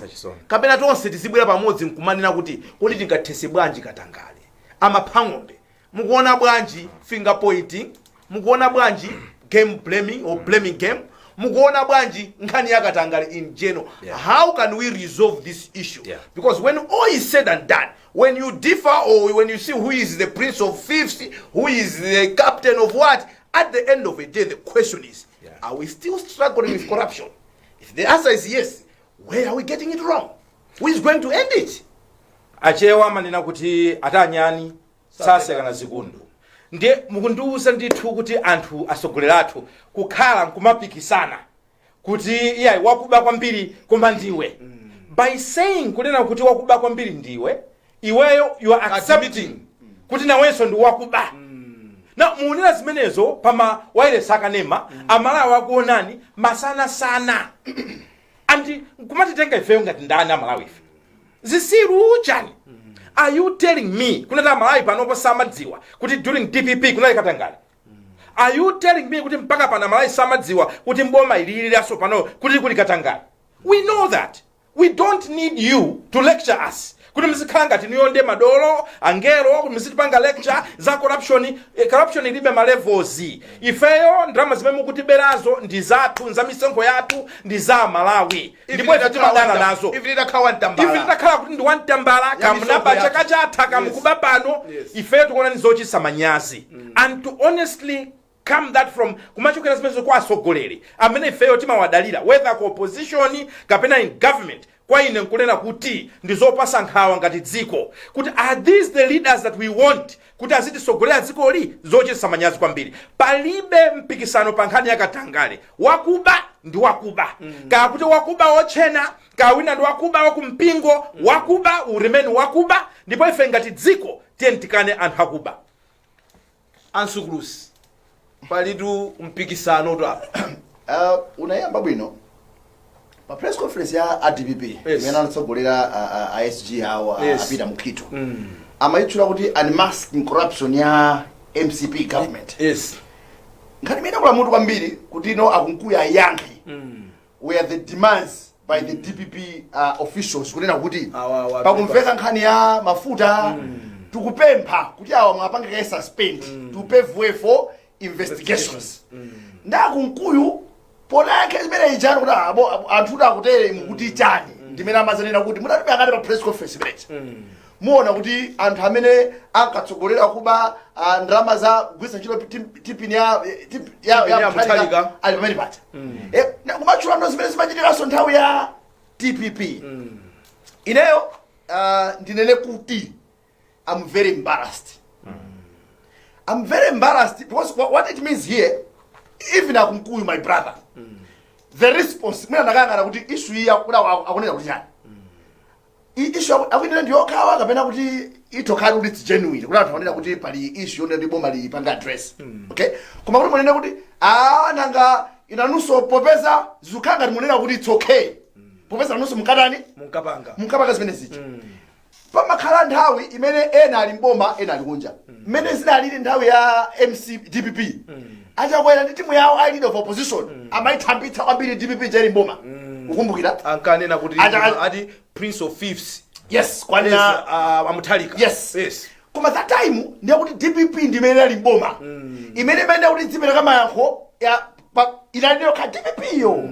kapena tonse tizibwera pamodzi nkumanena kuti kodi tingathese bwanji katangale amaphang'ombe? Mukuona bwanji finger pointing? Mukuona bwanji game blaming or blaming game? Mukuona bwanji nkhani yakatangale in general? How can we resolve this issue? Because when all is said and done, when you differ or when you see who is the prince of fifths, who is the captain of what, at the end of the day the question is, are we still struggling with corruption? If the answer is yes, where are we getting it wrong? Who is going to end it? Achewa manena kuti atanyani saseka zikundu. Ndiye mukundiuza ndithu kuti anthu asogoleratu kukhala nkumapikisana kuti iya wakuba kwambiri koma ndiwe. By saying kunena kuti wakuba kwambiri ndiwe, iweyo you are accepting kuti nawenso ndi wakuba. Na muunena zimenezo pama waile sakanema amalawi akuonani masana sana. Andi nkumatitenga ifeyo ngati ndani amalawi ife. Zisiru chani? Are you telling me kunata amalawi panopo samadziwa kuti during DPP kunali katangale? Are you telling me kuti mpaka pana amalawi samadziwa kuti mboma ililiraso pano kuti kuli katangale? We know that. We don't need you to lecture us. Kuti mzikhala ngati niyonde madolo angelo kuti mzitipanga lecture za corruption. Corruption ilibe ma levels. Ifeyo ndrama zimene mukutiberazo ndi zathu, nza misengo yathu ndi za Malawi. Ndipo timadana nazo. If litakhala ntambala. If litakhala kuti ndi wantambala kamunaba chaka chatha kamukuba pano, ifeyo tikuona nizochisa manyazi. And to honestly come that from kumachokera zimenezo kwa asogoleri amene ifeyo timawadalira whether ku opposition kapena in government. Kwa ine nkunena kuti ndizopasa nkhawa ngati dziko kuti are these the leaders that we want kuti azitisogolera dziko li zochititsa manyazi kwambiri. Palibe mpikisano pa nkhani yakatangale. Wakuba ndi wakuba. Kaya kuti wakuba ochena, kaya wina ndi wakuba wakumpingo, wakuba uremeni wakuba, ndipo ife ngati dziko tiyentikane anthu akuba. Ansukulusi palitu mpikisano to apa. Unayamba bwino pa press conference ya ADPP imene anatsogolera ISG hawo apita mukito amayitchula kuti unmasking corruption ya MCP government. Nkhani imene kula mutu kwambiri kuti ino akunkuya yankhi where the demands by the DPP officials kunena kuti pakumveka nkhani ya mafuta tukupempha kuti awa mwapangeke suspend to pave way for investigations. Ndakunkuyu pona yake zimene ijana kuti anthu akutere mukuti chani ndimene amazanena kuti munatipe akati pa press conference imene muona kuti anthu amene ankatsogolera kuba ndalama za kugwiritsa ntchito tipini ya Mutharika ali pamene pacha kumachula ndo zimene zimachitikanso nthawi ya DPP. Ineyo ndinene kuti I'm very embarrassed. I'm very embarrassed because what it means here, even akunkuyu my brother, the response mina ndakangana kuti issue iyi akunena kuti chani. Issue akunena ndi yokhawa kapena kuti itokhala kuti it's genuine kuti anthu akunena kuti pali issue yonena kuti boma lipanga address. Okay, koma kuti munena kuti nanga inanunso popeza zikukhala ngati munena kuti it's okay popeza nanunso mukatani munkapanga zimene zichi. Pamakhala nthawi imene ena ali mboma ena ali kunja mmene zinalili nthawi ya DPP achakwera ndi timu yawo ali leader of opposition amaithambitsa kwambiri DPP jeri mboma ukumbukira ankanena kuti ati prince of fifths kwanena Mutharika koma that time ndiye kuti DPP ndimene ali mboma imene kuti dzimene kamayankho ya inalilo ka DPP yo.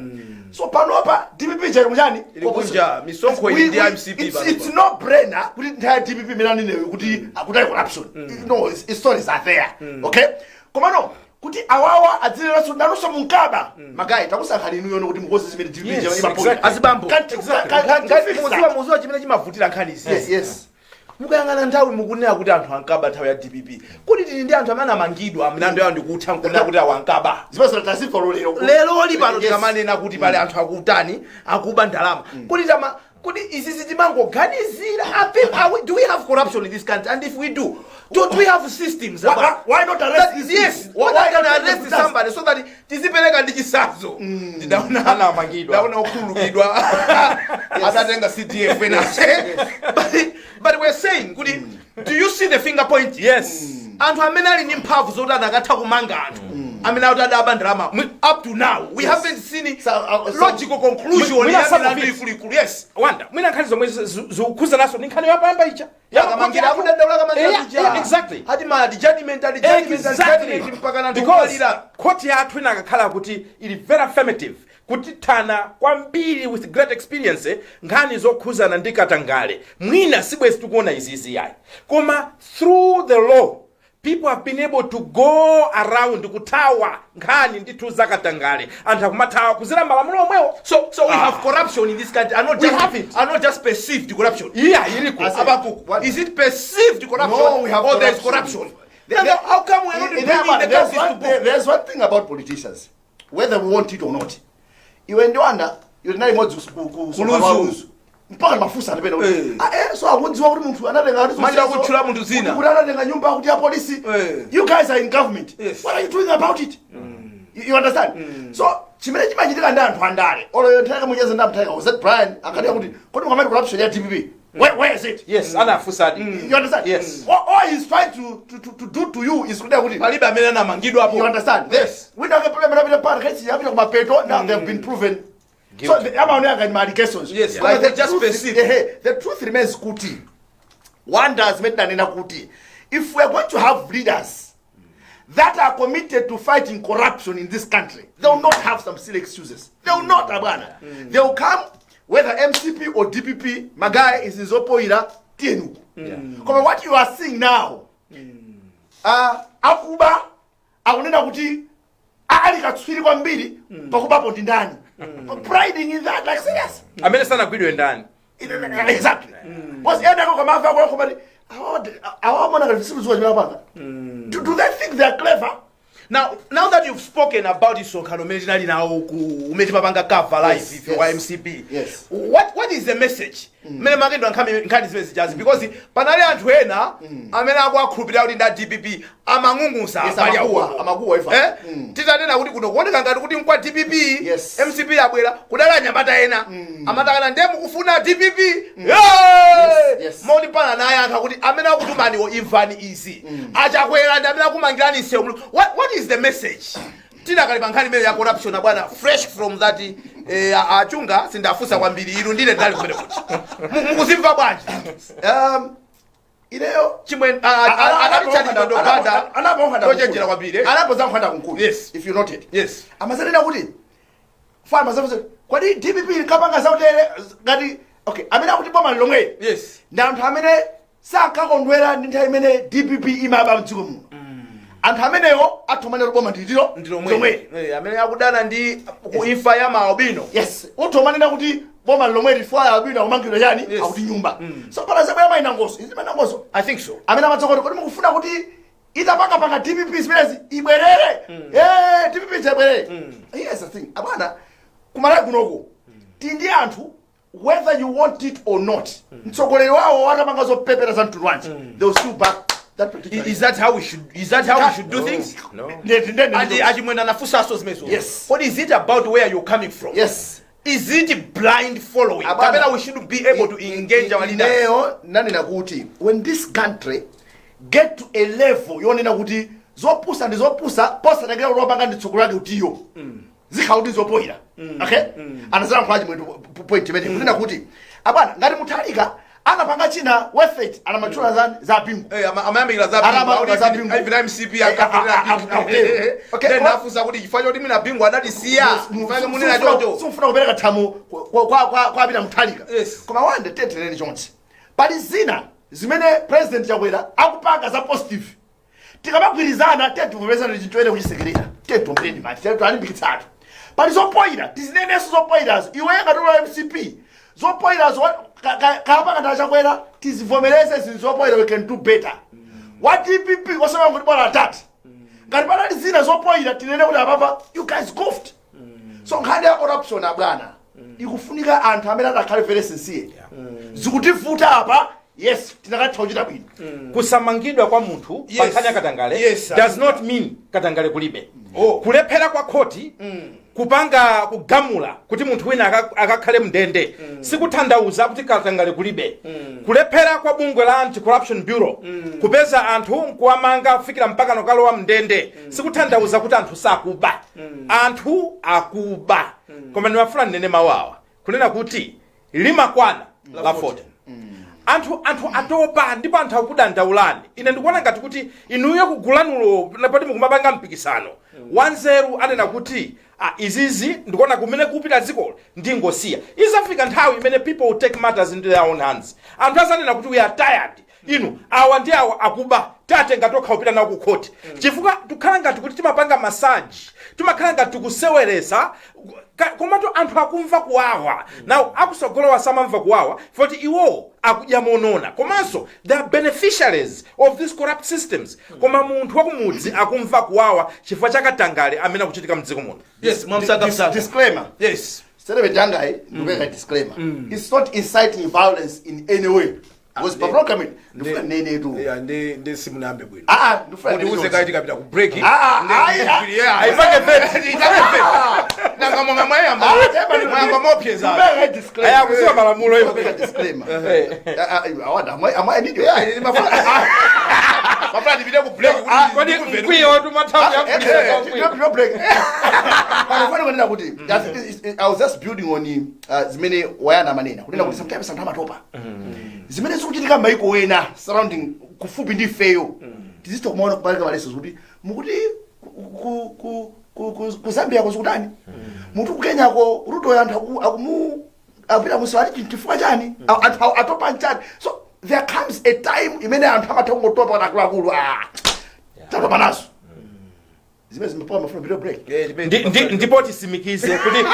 So panopa DPP jeri mujani kunja misonkho ili ndi MCP it's no brainer kuti nthawi DPP imene newe kuti akutayi corruption. No, stories are there. Okay, koma no kuti awawa adzileraso ndaluso munkaba magayi takusankhani inu yono kuti mukozi zimene DPP jeri imaponya azibambo muziwa chimene chimavutira nkhani izi. Mukayang'ana nthawi mukunena kuti anthu ankaba nthawi ya DPP kuti tili ndi anthu amene amangidwa mlandu yawo ndikutha nkunena kuti awankaba zipasira tasifa lero pano tikamanena kuti pali anthu akutani akuba ndalama Kodi izizi timangoganizira. Do we have corruption in this country? And if we do, don't we have systems? Why not arrest this? Yes, why can arrest somebody so that tizipereka ndi chisazo. Ana amangidwa. Ndaona ukhululukidwa. Atatenga CDF but we're saying, do you see the finger point? Yes. Anthu amene ali ndi mphamvu zoti akatha kumanga anthu. Amene akutadaba ndalama. Up to now, we haven't seen logical conclusion. Yes. Wanda, mwina nkhani zomwe zikukhuza naso ndi nkhani yapamba icha. Yakamangira akudandaula kamangira. Exactly. Hadi ma judgment mpaka na because court yathu inakakhala kuti ili very affirmative. Kutithana kwambiri with great experience nkhani zokhuzana ndi katangale. Mwina sibwezi tikuona izizi yayi. Koma through the law, people have been able to go around kutawa nkhani ndithu zakatangale. Anthu akumatawa kuzira malamulo omwewo. So we have corruption in this country. Are not just perceived corruption. Yeah, iliko. Is it perceived corruption? No, we have or there is corruption? How come we are not bringing the justice to book? There's one thing about politicians, whether we want it or not. Iwe ndiwanda yonali modzi kuluzu mpaka mafusa anapenda so akunziwa kuti munthu anatenga kuti manja kutchula munthu zina kuti anatenga nyumba kuti ya polisi. You guys are in government. Yes. What are you doing about it? You understand? So chimene chimachitika ndi anthu andale olo nthawi munyeza ndamthaka was that Brian akati kuti kodi mukamati corruption ya DPP. Where is it? Yes, anafusadi. You understand? Yes. All he's trying to do to you is kuti palibe amene anamangidwa hapo. You understand? Yes. We don't get problem with the part case you have to mapeto now they have been proven guilty. So the amount of allegations. Yes, but like the just truth, perceive. The truth remains kuti. One does make nanena kuti. If we are going to have leaders that are committed to fighting corruption in this country, they will not have some silly excuses. They will not, abana. They will come whether MCP or DPP, my guy is in Zopoira, Tienu. Because what you are seeing now, Akuba, aunena kuti, ali katswiri kwambiri, pakuba poti ndani. Priding in that, like serious. Amene sana kwidwe ndani. Exactly. Was enda kwa mafa kwa kumari, awamona kafisibu zuwa jima panga. Do they think they are clever? Now that you've spoken about this Sonkano now umejipapanga cover live if you are MCP. Yes. What is the message? Mene magendo nkani messages because panali anthu ena amene akwakhulupirira kuti nda DPP amangungusa pali amakuwa ifa. Titanena kuti kuno kuoneka ngati kuti nkwa DPP MCP yabwera kudala nyamata ena amatakana ndemu kufuna DPP. Yes. Moni pana naye akha kuti amene akutumani imvani izi achakwera ndi amene akumangirani nsewu. What is the message? Tina kali bankhani mele ya corruption bwana fresh from that achunga sindafusa kwambiri iru ndine ndali kumene kuti mukuzimva bwanji ileyo chimwe analichati ndoganda tojejera kwambiri anapoza nkhanda kunkulu. Yes. If you noted. Yes. Amazalena kuti farmers have kwadi DPP kapanga sautere ngati okay amene akuti boma lomwe. Yes. Ndi anthu amene sakakondwera ndi nthawi imene DPP imaba mdziko muno. Anthu amenewo athomane boma ndilo lomwe. Amene akudana ndi kuifa ya maobino. Yes. Uthomanena kuti boma lomwe lifwa ya albino kumangidwa yani akuti nyumba. So para zabaya maina ngoso. Izi maina ngoso. I think so. Amene amatsokoti kodi mukufuna kuti itapanga DPP zimene ibwerere. DPP zibwerere. Here's the thing. Abana kumala kunoko. Tindi anthu whether you want it or not. Mtsogoleri wawo watapanga zopepera za mtundu wanji. They will still back. Is that how we should do things? No. Achimwenda nafusa aso zimezo. Yes. What is it about where you're coming from? Yes. Is it blind following? Kabela we should be able to engage our leaders. Leo nanena kuti when this country get to a level yonena kuti zopusa ndi zopusa posa negera robanga ndi tsukulake utiyo. Zikhaudi zopoira. Okay? Anazana kwaji mwetu point mete kunena kuti abana ngati muthalika anapanga china worth it ana machula za pingu amayambira za pingu ivina MCP okay then nafusa kuti chifanyo kuti mina pingu adadisiya mfanye munena chocho sifuna kupereka thamu kwa apita muthalika koma wande teteleni chonse pali zina zimene president chakwera akupanga za positive tikamagwirizana tetuvumezana chintwere kuchisekerera tetombreni mati tetalimbikitsatu pali zopoira tizineneso zopoirazo iwe ngatola MCP zopoirazo kapa kana chakwera tizivomereze zilizopoira we can do better. What DPP wasema ngoti bwana atati. Ngati pana zina zopoira tinene kuti apapa you guys goofed. So nkhani ya corruption abwana ikufunika anthu amene adakhale very sincere zikutivuta apa yes tinakatha kuchita bwino kusamangidwa kwa munthu Yes. pankhani ya katangale Yes, does not mean katangale kulibe kulephera kwa khoti kupanga kugamula kuti munthu wina akakhale mndende sikutanthauza kuti katangale kulibe kulephera kwa bungwe la anti-corruption bureau kupeza anthu nkuwamanga kufikira mpaka nokalowa mndende sikutanthauza kuti anthu sakuba anthu akuba koma ndimafuna ndinene mawu awa kunena kuti limakwana la 40 anthu atopa ndipo anthu akudandaulani ine ndikuona ngati kuti inuyo kugulanulo napoti mukumapanga mpikisano wanzeru anena kuti izizi ndikuona kumene kupita dzikolo ndingosiya izafika nthawi imene people will take matters into their own hands anthu azanena kuti we are tired inu awa ndi awa akuba tatenga tokha upita nawo ku khoti chifukwa tikhala ngati kuti timapanga masaji timakhala ngati tikuseweresa komatu anthu akumva kuwawa now akusogolowa samamva kuwawa foti iwo akudya monona komanso they are beneficiaries of these corrupt systems koma munthu wakumudzi akumva kuwawa chifukwa chakatangale amene akuchitika mdziko muno. Yes, mwamsanga. Disclaimer. Yes. Serebe Jangai, ndubeka disclaimer. It's not inciting violence in any way. Because Pablo Kamin, ndufuna nene tu. Yeah, ndi simunambe bwino. Ndufuna nene. Ndiuze kaiti kapita ku break. Aifake vet. Nanga mwanga mwayamba. Mwanga mopyeza. Ndubeka disclaimer. Ayakuziwa malamulo hiyo. Ndubeka disclaimer. Awada, ama nidio. Papa ndipite ku break. Kwani mkwiyo watu matamu ya No break. I was just building on zimene wayana manena. Kunena kuti sometimes anthu amatopa. Zimene zikuchitika maiko wena surrounding kufupi ndi feyo. Tizito kumaona kubalika maleso kuti mukuti ku Zambia kuzikutani. Mutu ku Kenya ko Ruto ya anthu akumu apita muswali chifukwa chani? Anthu atopa nchani. So there comes a time imene anthu amatongotopa nakulu tatopa nazo. Zimene zimepoa mafuna video break. ndipo tisimikize kuti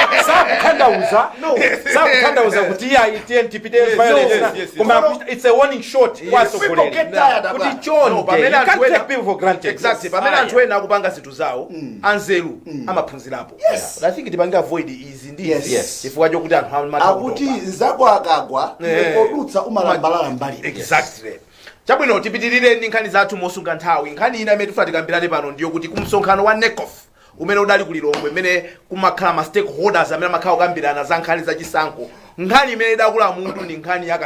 sakuthandauza kuti iya itipite violence koma it's a warning shot kwasogoleri kuti chonde you can't take people for granted. Exactly. Pamene anthu ena akupanga zinthu zawo anzeru amaphunzirapo. Yes. But I think tipange avoid izi ndi Yes. chifukwa chokuti anthu amatopa. Akuti nzako akagwa kodutsa umalambalala mbali. Exactly. Chabwino tipitirire ndi nkhani zathu mosunga nthawi. Nkhani ina imene tifuna tikambirane pano ndiyo kuti kumsonkhano wa NECOF umene udali kulilongwe imene kumakhala ma stakeholders amene amakhala kukambirana za nkhani zachisankho. Nkhani imene idakula munthu ndi nkhani ya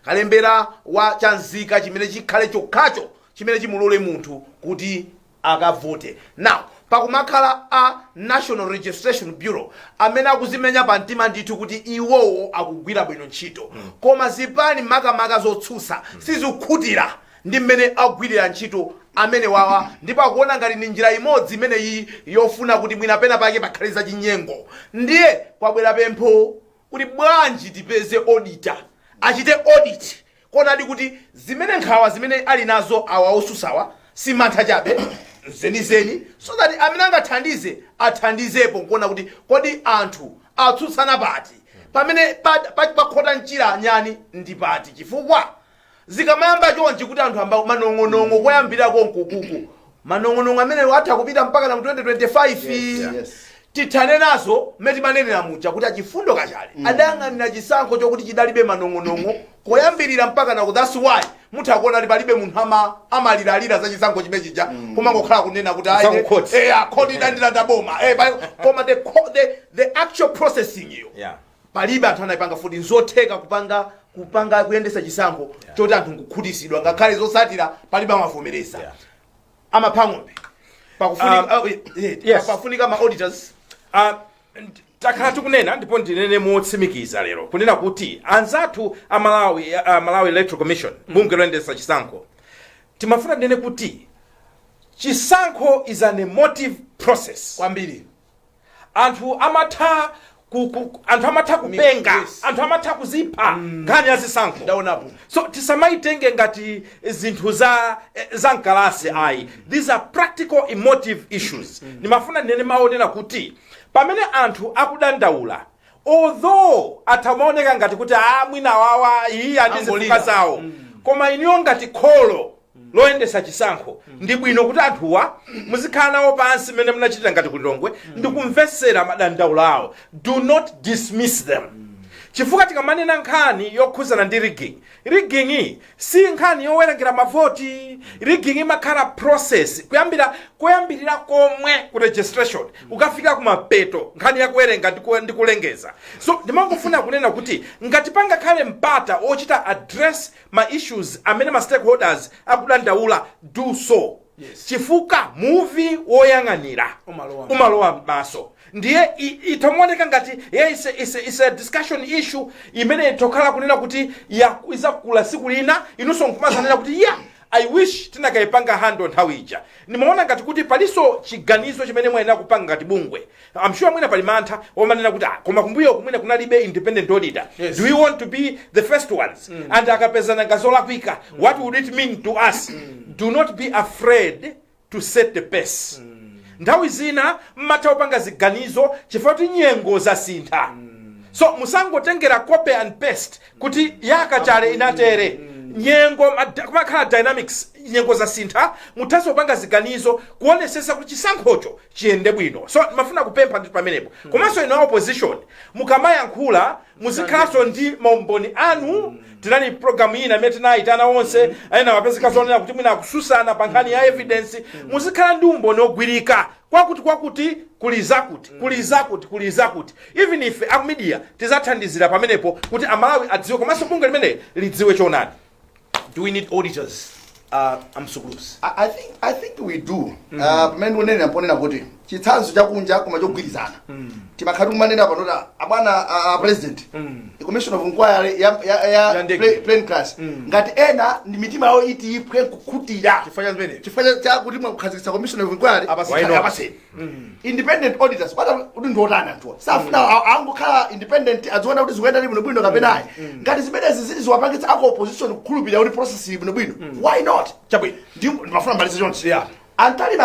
kalembera wa chanzika chimene chikhale chokhacho chimene chimulole munthu kuti akavote. Now pakumakhala a National Registration Bureau amene akuzimenya pa mtima ndithu kuti iwowo akugwira bwino ntchito koma zipani makamaka zotsutsa sizikukhutira ndi mmene akugwirira ntchito amene wawa ndipo akuona ngati ndi njira imodzi imene iyi yofuna kuti mwina pena pake pakhale za chinyengo. Ndiye kwabwera pempho kuti bwanji tipeze auditor achite audit konadi kuti zimene nkhawa zimene ali nazo awa osusawa si mantha chabe zenizeni so that amene angathandize athandizepo kuona kuti kodi anthu atsutsana pati pamene pakhota njira nyani ndi pati chifukwa zikamayamba chonje kuti anthu amba manong'onong'o koyambira konkukuku manong'onong'o amene atha kupita mpaka na 2025 Yes. tithane nazo meti manenera muja kuti achifundo kachale adang'anira chisankho chokuti chidalibe manong'onong'o koyambirira mpaka na that's why mutha kuona ali palibe munthu amaliralira za chisankho chimene chija koma ngokhala kunena kuti khoti dandira taboma koma the actual processing iyo palibe anthu anayipanga futi nzotheka kupanga kuyendesa chisankho choti anthu nkukhutisidwa ngakhale zosatira palibe amavomereza amaphang'ombe pakufunika ma auditors. Takhala tikunena ndipo ndinene motsimikiza lero kunena kuti anzathu a Malawi Electoral Commission bungwe loyendesa chisankho timafuna tinene kuti chisankho is an emotive process Kwambiri. anthu amatha kupenga anthu amatha kuzipha nkhani ya zisankho Ndaonapo. so tisamaitenge ngati zinthu za mkalasi ayi. These are practical emotive issues. Nimafuna nene maonera kuti pamene anthu akudandaula although atamaoneka ngati kuti mwina wawa iyi andizifika zawo koma iniyo ngati kholo loyendesa chisankho ndi bwino kuti anthuwa muzikhala nawo pansi mmene munachita ngati kulilongwe ndi kumvetsera madandaulo awo. Do not dismiss them. Chifukwa tikamanena nkhani yokhuzana ndi rigging si nkhani yowerengera mavoti. Rigging imakhala process kuyambirira komwe ku registration ukafika kumapeto nkhani yakuwerenga ndi kulengeza. So ndimangofuna kunena kuti ngati pangakhale mpata ochita address ma issues amene ma stakeholders akudandaula, do so. Chifukwa movie woyang'anira umalowa maso. Ndiye itomoneka ngati is a discussion issue imene itokhala kunena kuti izakula siku lina inunso nkumazanena kuti I wish tinakaipanga hando nthawi ija. Nimaona ngati kuti paliso chiganizo chimene mwayenera kupanga ngati bungwe. I'm sure mwina pali mantha omanena kuti koma kumbuyo kumwina kunalibe independent auditor. Do we want to be the first ones? And akapezana ngazolakwika, what would it mean to us? Do not be afraid to set the pace. Nthawi zina mmatha opanga ziganizo chifukwa kuti nyengo zasintha. So musangotengera copy and paste kuti yakachale inatere. Nyengo kumakhala dynamics nyengo zasintha, muthaso opanga ziganizo kuonesesa kuti chisankhocho chiyende bwino. So mafuna kupempha ndi pamenepo. Komanso ino opposition mukamayankhula muzikhaso ndi maumboni anu. Tinali program ina imene tinayitana onse ayina mapezeka zonena kuti mwina akususana pa nkhani ya evidence. Muzikhala ndi umboni ogwirika kwakuti kulizakuti. Even if media tizathandizira pamenepo kuti amalawi adziwe komanso bungwe limene lidziwe chonani. Do we need auditors? I'm so close. I think we do. Pamene unene naponena kuti chitsanzo chakunja koma chogwirizana. Timakhati kumanena panota abwana president. The commission of inquiry ya plain class. Ngati ena ndi mitima yawo iti ipwe kukutira. Chifanya cha kuti mwakhazikisa commission of inquiry abaseni. Independent auditors kuti ndotana ntwa. Safuna angokhala independent adziona kuti zikuenda libino bwino kapenayi. Ngati zimene zizili ziwapangitsa ako opposition kukhulupirira kuti process libino bwino. Why not? Chabwino. Ndimafuna mbalize chonse. Yeah. Antali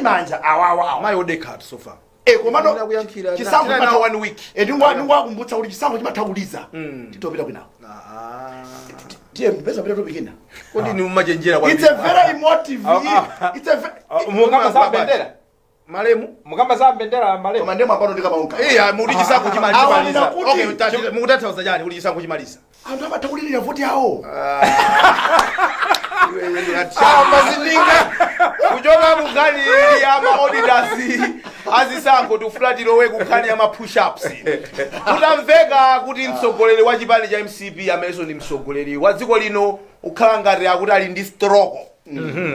manja awawa. My old card so far. Komano chisango na 1 week. Ndingwakumbutsa kuti chisango chimathakuliza. Titopita kwinawo. Tiye mpesa pita topikina. Kodi ni mumajenjera kwa. It's a very emotive. It's a mukamba za bendera. Malemu mukamba za bendera malemu. Koma ndema pano ndikabaunka. Muri chisango chimaliza. Okay, mukutatauza jani uri chisango chimaliza. Anthu amathakulira voti yawo. Mazilinga kujoga mugani ya auditors azisango tufulatiro we kukhani ya push ups kutamveka kuti msogoleli wa chipani cha MCP ameso ndi msogoleli wa dziko lino ukhala ngati akuti ali ndi stroke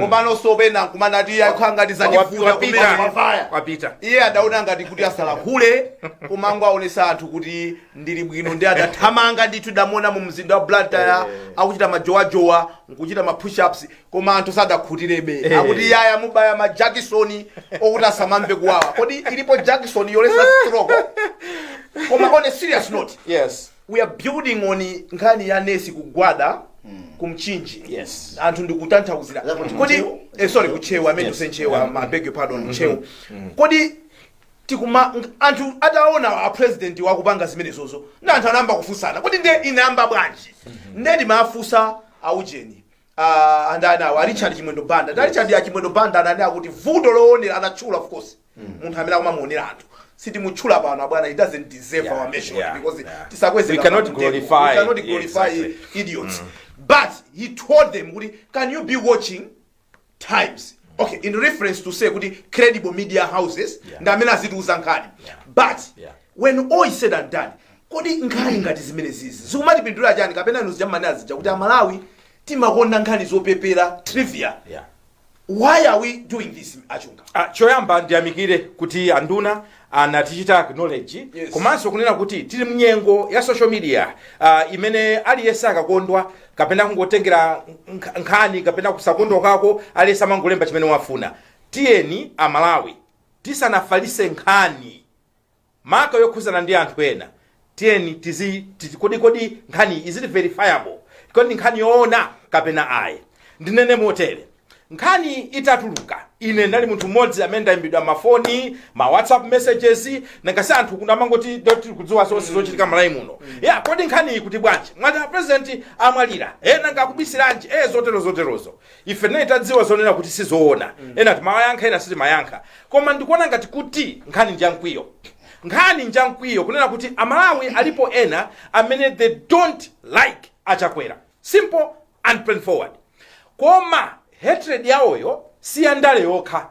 komano sopena kumana ati yakhala ngati zanifuta kwapita iye adaona ngati kuti asalahule kumango aonesa anthu kuti ndili bwino ndi adathamanga ndithu damona mu mzinda wa Blantyre akuchita majowajowa nkuchita ma push ups koma anthu sadakhutirebe akuti yaya mubaya ma Jackson okuti asamamve kuwawa kodi ilipo Jackson yolesa stroke koma on a serious note yes we are building on nkhani ya nesi kugwada kumchinji yes anthu ndikutanthauzira kodi sorry kuchewa amene usenchewa ma beg your pardon kuchewa kodi tikuma anthu ataona a president wakupanga zimene zozo na anthu anamba kufunsana kodi nde inamba bwanji ndedi mafusa aujeni andana wa Richard Chimwendo Banda Richard ya Chimwendo Banda ananena kuti vuto loonera anachula of course munthu amene akumamuonera anthu siti muchula bana bwana, it doesn't deserve our mention because we cannot glorify idiots. But he told them, can you be watching Times? Okay, in reference to say credible media houses, but when all is said and done, kodi nkhani ngati zimene zizi zimati pindula jani kapena nuzi jamani azija kuti Malawi timakonda nkhani zopepera trivia. Why are we doing this, Achunga? Choyamba ndiyamikire kuti anduna anatichita acknowledge komanso kunena kuti tili mnyengo ya social media imene aliyesa akakondwa kapena kungotengera nkhani kapena kusakondwa kako aliyesa mangolemba chimene wafuna. Tiyeni Amalawi tisanafalise nkhani maka yokhuzana ndi anthu ena, tiyeni kodi nkhani is it verifiable, kodi nkhani yoona kapena ayi. Ndinene motere nkhani itatuluka ine ndali munthu mmodzi amene ndayimbidwa mafoni ma whatsapp messages nangasi anthu kuna mangoti tiri kudziwa zonse zochitika malayi muno ya kodi nkhani iyi kuti bwanji mwati president amwalira nanga akubisiranji zoterozo ife nayi tadziwa zonena kuti sizoona ena timayankha ena sitimayankha koma ndikuona ngati kuti nkhani njankwiyo kunena kuti amalawi alipo ena amene they don't like Achakwera, simple and straightforward. Koma hatred yawoyo si andale yokha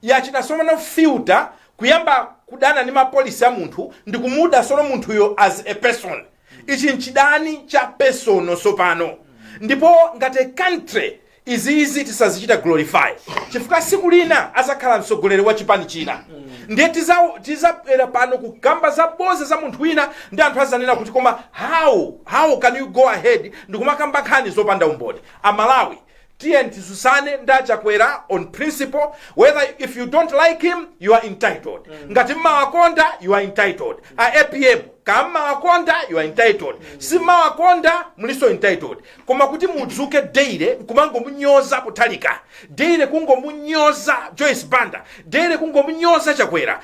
yachita somano filter kuyamba kudana ni mapolisi ya munthu ndikumuda sono munthu yo as a person ichi nchidani cha persono sopano ndipo ngate country izizi tisazichita glorify chifukwa siku lina azakhala msogoleri wa chipani china ndiye tizapera pano kukamba za boza za munthu wina ndi anthu azanena kuti koma how can you go ahead ndikumakamba nkhani zopanda umboni amalawi TNT Susane Achakwera on principle, whether if you don't like him, you are entitled. Ngati mawakonda, you are entitled. APM, kama wakonda, you are entitled. Si mawakonda, muliso entitled. Koma kuti mudzuke deire, kumango munyoza kutalika. Deire kungo munyoza Joyce Banda. Deire kungo munyoza Achakwera.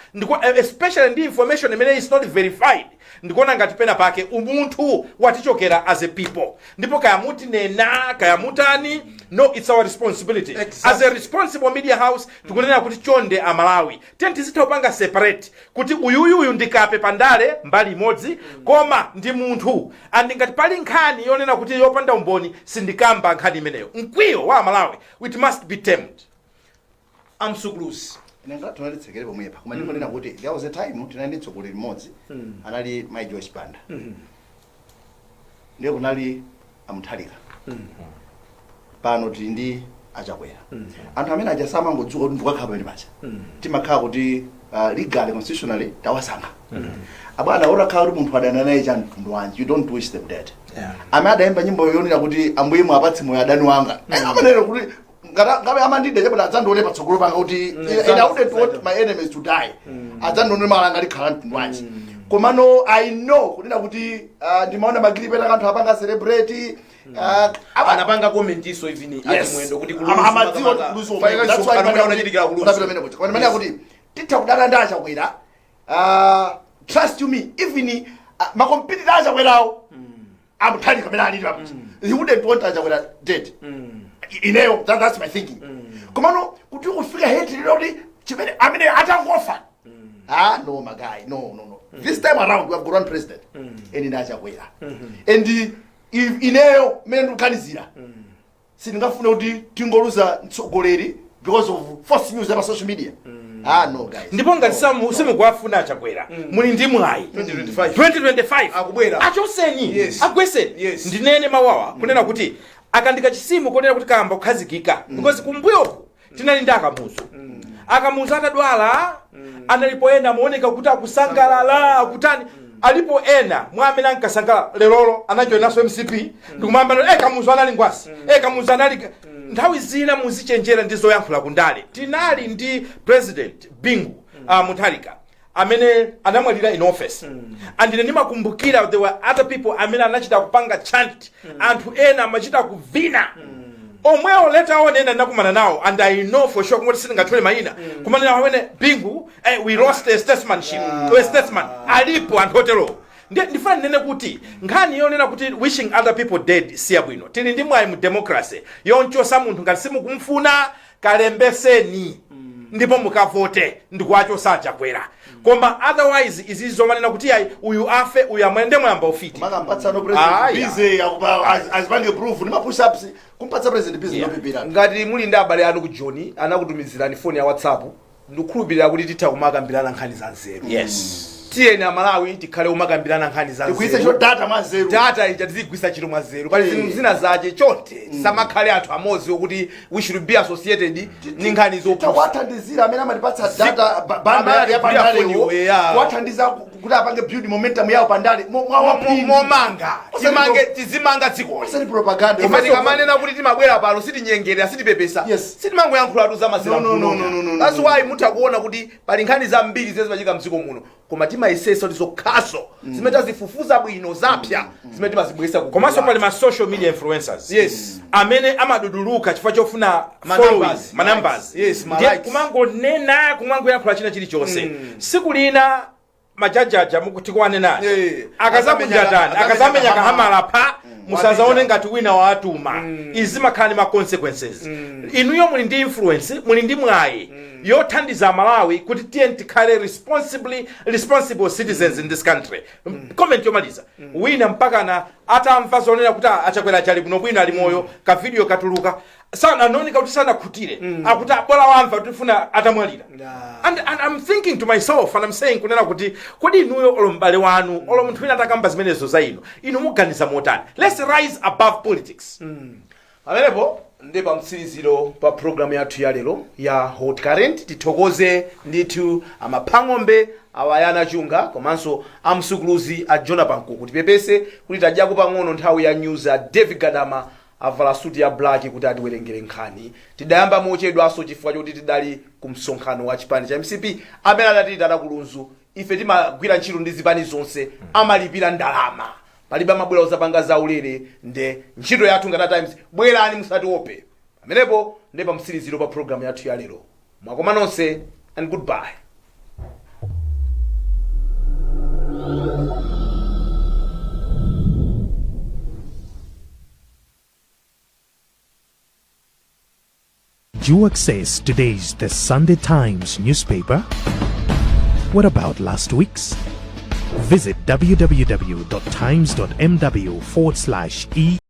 Especially the information is not verified. Ndikona ngati pena pake umuntu watichokera as a people. Ndipo kaya muti nena, kaya mutani, no, it's our responsibility. Exactly. As a responsible media house, tukunena kuti chonde amalawi. Tenti zitopanga separate. Kuti uyuyu ndikape pandale, mbali modzi, koma ndi munthu. And ngati pali nkhani yonena kuti yopanda umboni, sindikamba nkhani imeneyo. Mkwiyo wa amalawi, it must be tamed. Amsuglusi. Nenga tunalitsekere pomwe pa. Koma ndikunena kuti there was a time tinali tsogolera limodzi anali my Joyce Banda. Ndiye kunali amuthalika. Pano tili ndi Achakwera. Anthu amene ajasama ngodzuka kuti ndikakhala pamene pacha. Timakhala kuti legally constitutionally tawasankha. Abana orakhala kuti munthu adana naye cha mtundu wanji, you don't wish them dead. Amene adayimba nyimbo yonena kuti ambuye mwapatse moyo adani wanga. Amanena kuti ngabe amandide chapata adzandole patsogolo panga kuti and I wouldn't want my enemies to die. Adzandole malanga likhala mtundu wanji. Komano I know kunena kuti ndimaona magilipela kanthu apanga celebrate anapanga komentiso even atimwendo kuti amadziwa kuluso that's why mwana unachitikira kuluso kwa maana kuti titakudana ndi Achakwera trust you me even makompiti Achakwerawo amthali kamera ali papo he wouldn't want Achakwera dead ineyo that's my thinking komano kuti kufika hate lodi chimene amene atangofa no my guy no this time around we have got one president and Achakwera and if ineyo mene ndikukanizira sindingafuna kuti tingoluza mtsogoleri because of false news on social media no guys ndipo ngati simugwafuna Achakwera muli ndi mwayi 2025 akubwera achoseni agweseni ndinene mawawa kunena kuti akandika chisimu kunena kuti kamba kukhazikika because kumbuyoku tinali ndi akamuzu atadwala analipoenda muoneka kuti akusangalala akutani alipo ena mwamene ankasangala lelolo anajoinaso MCP ndikumamba kamuzu anali ngwasi kamuzu anali nthawi zina muzichenjera ndizo yankhula kundale tinali ndi president Bingu Mutharika amene anamwalira in office and ndimakumbukira there were other people amene anachita kupanga chant anthu ena amachita kuvina omwewo later on ena nakumana nawo and I know for sure kuti singathole mayina kumanena wamene Bingu we lost a statesmanship to a statesman alipo anthu otero ndifana nene kuti nkhani yonena kuti wishing other people dead siya bwino tili ndi mwayi mu democracy yonchosa munthu ngati simukumfuna kalembeseni ndipo mukavote ndikuwachosa Achakwera koma otherwise izizo manena kuti ayi uyu afe uyu amwende mwamba ufiti makampatsa no president busy azipange proof ni push ups kumpatsa president busy no pipira ngati muli ndi abale anu ku John anakutumizirani phone ya WhatsApp ndikukhulupirira kuti titha kumakambirana nkhani za nzeru tiyeni amalawi tikhale umakambirana nkhani za nzeru ikuise cho data mwanzeru data ija tizigwisa chiro mwanzeru pali zinthu zina zache chonde samakhale anthu amozi okuti we should be associated ni nkhani zopusa wathandizira amene amatipatsa data banda ya pandalewo wathandiza kuti apange build momentum yawo pandale momanga tizimanga dziko sali propaganda ifani kamanena kuti timabwera pano sitinyengera sitipepesa sitimangoyankhula za mazira no that's why mutha kuona kuti pali nkhani zambiri zimene zimachika mdziko muno koma timayesesa kuti zokhazo zimene tazifufuza bwino zapya zimene timazibweresa ku komanso pali ma social media influencers Yes. amene amaduduluka chifukwa chofuna Numbers. manumbers Yes, ma ndiye likes. kumangonena kumangoyankhula china chilichonse siku lina majajaja mukutikuwanenayo akazakunjatani akazamenya kahamala pa musazaone ngati wina watuma izimakhala ni ma consequences inuyo muli ndi influence muli ndi mwayi yothandiza Malawi kuti tiye tikhale responsible citizens in this country. Comment yomaliza wina mpakana atamva zonena kuti achakwera chali kuno bwino ali moyo ka video katuluka sana anonika kuti sana khutire akuti abola wamva tifuna atamwalira and I'm thinking to myself and I'm saying kunena kuti kodi inuyo olombale wanu olo munthu wina atakamba zimenezo za inu muganiza motani. Let's rise above politics. Amenepo ndi pa mtsiriziro pa programu yathu ya lero ya Hot Current. Tithokoze ndithu amaphang'ombe awayana chunga komanso amsukuluzi a Jona Pankuku tipepese kuti tadyako pang'ono nthawi ya news ya David Gadama avala suti ya black kuti atiwerengere nkhani. Tidayamba mochedwaso chifukwa choti tidali ku msonkhano wa chipani cha MCP amene adati tadakulunzu ife timagwira ntchito ndi zipani zonse amalipira ndalama. Palibe amabwera uzapanga zaulere nde ntchito yathu ngati Times bwerani musatiope. Pamenepo ndi pa mtsiriziro pa programu yathu ya lero. Mwakoma nonse and goodbye. Do you access today's The Sunday Times newspaper? What about last week's? Visit www.times.mw/e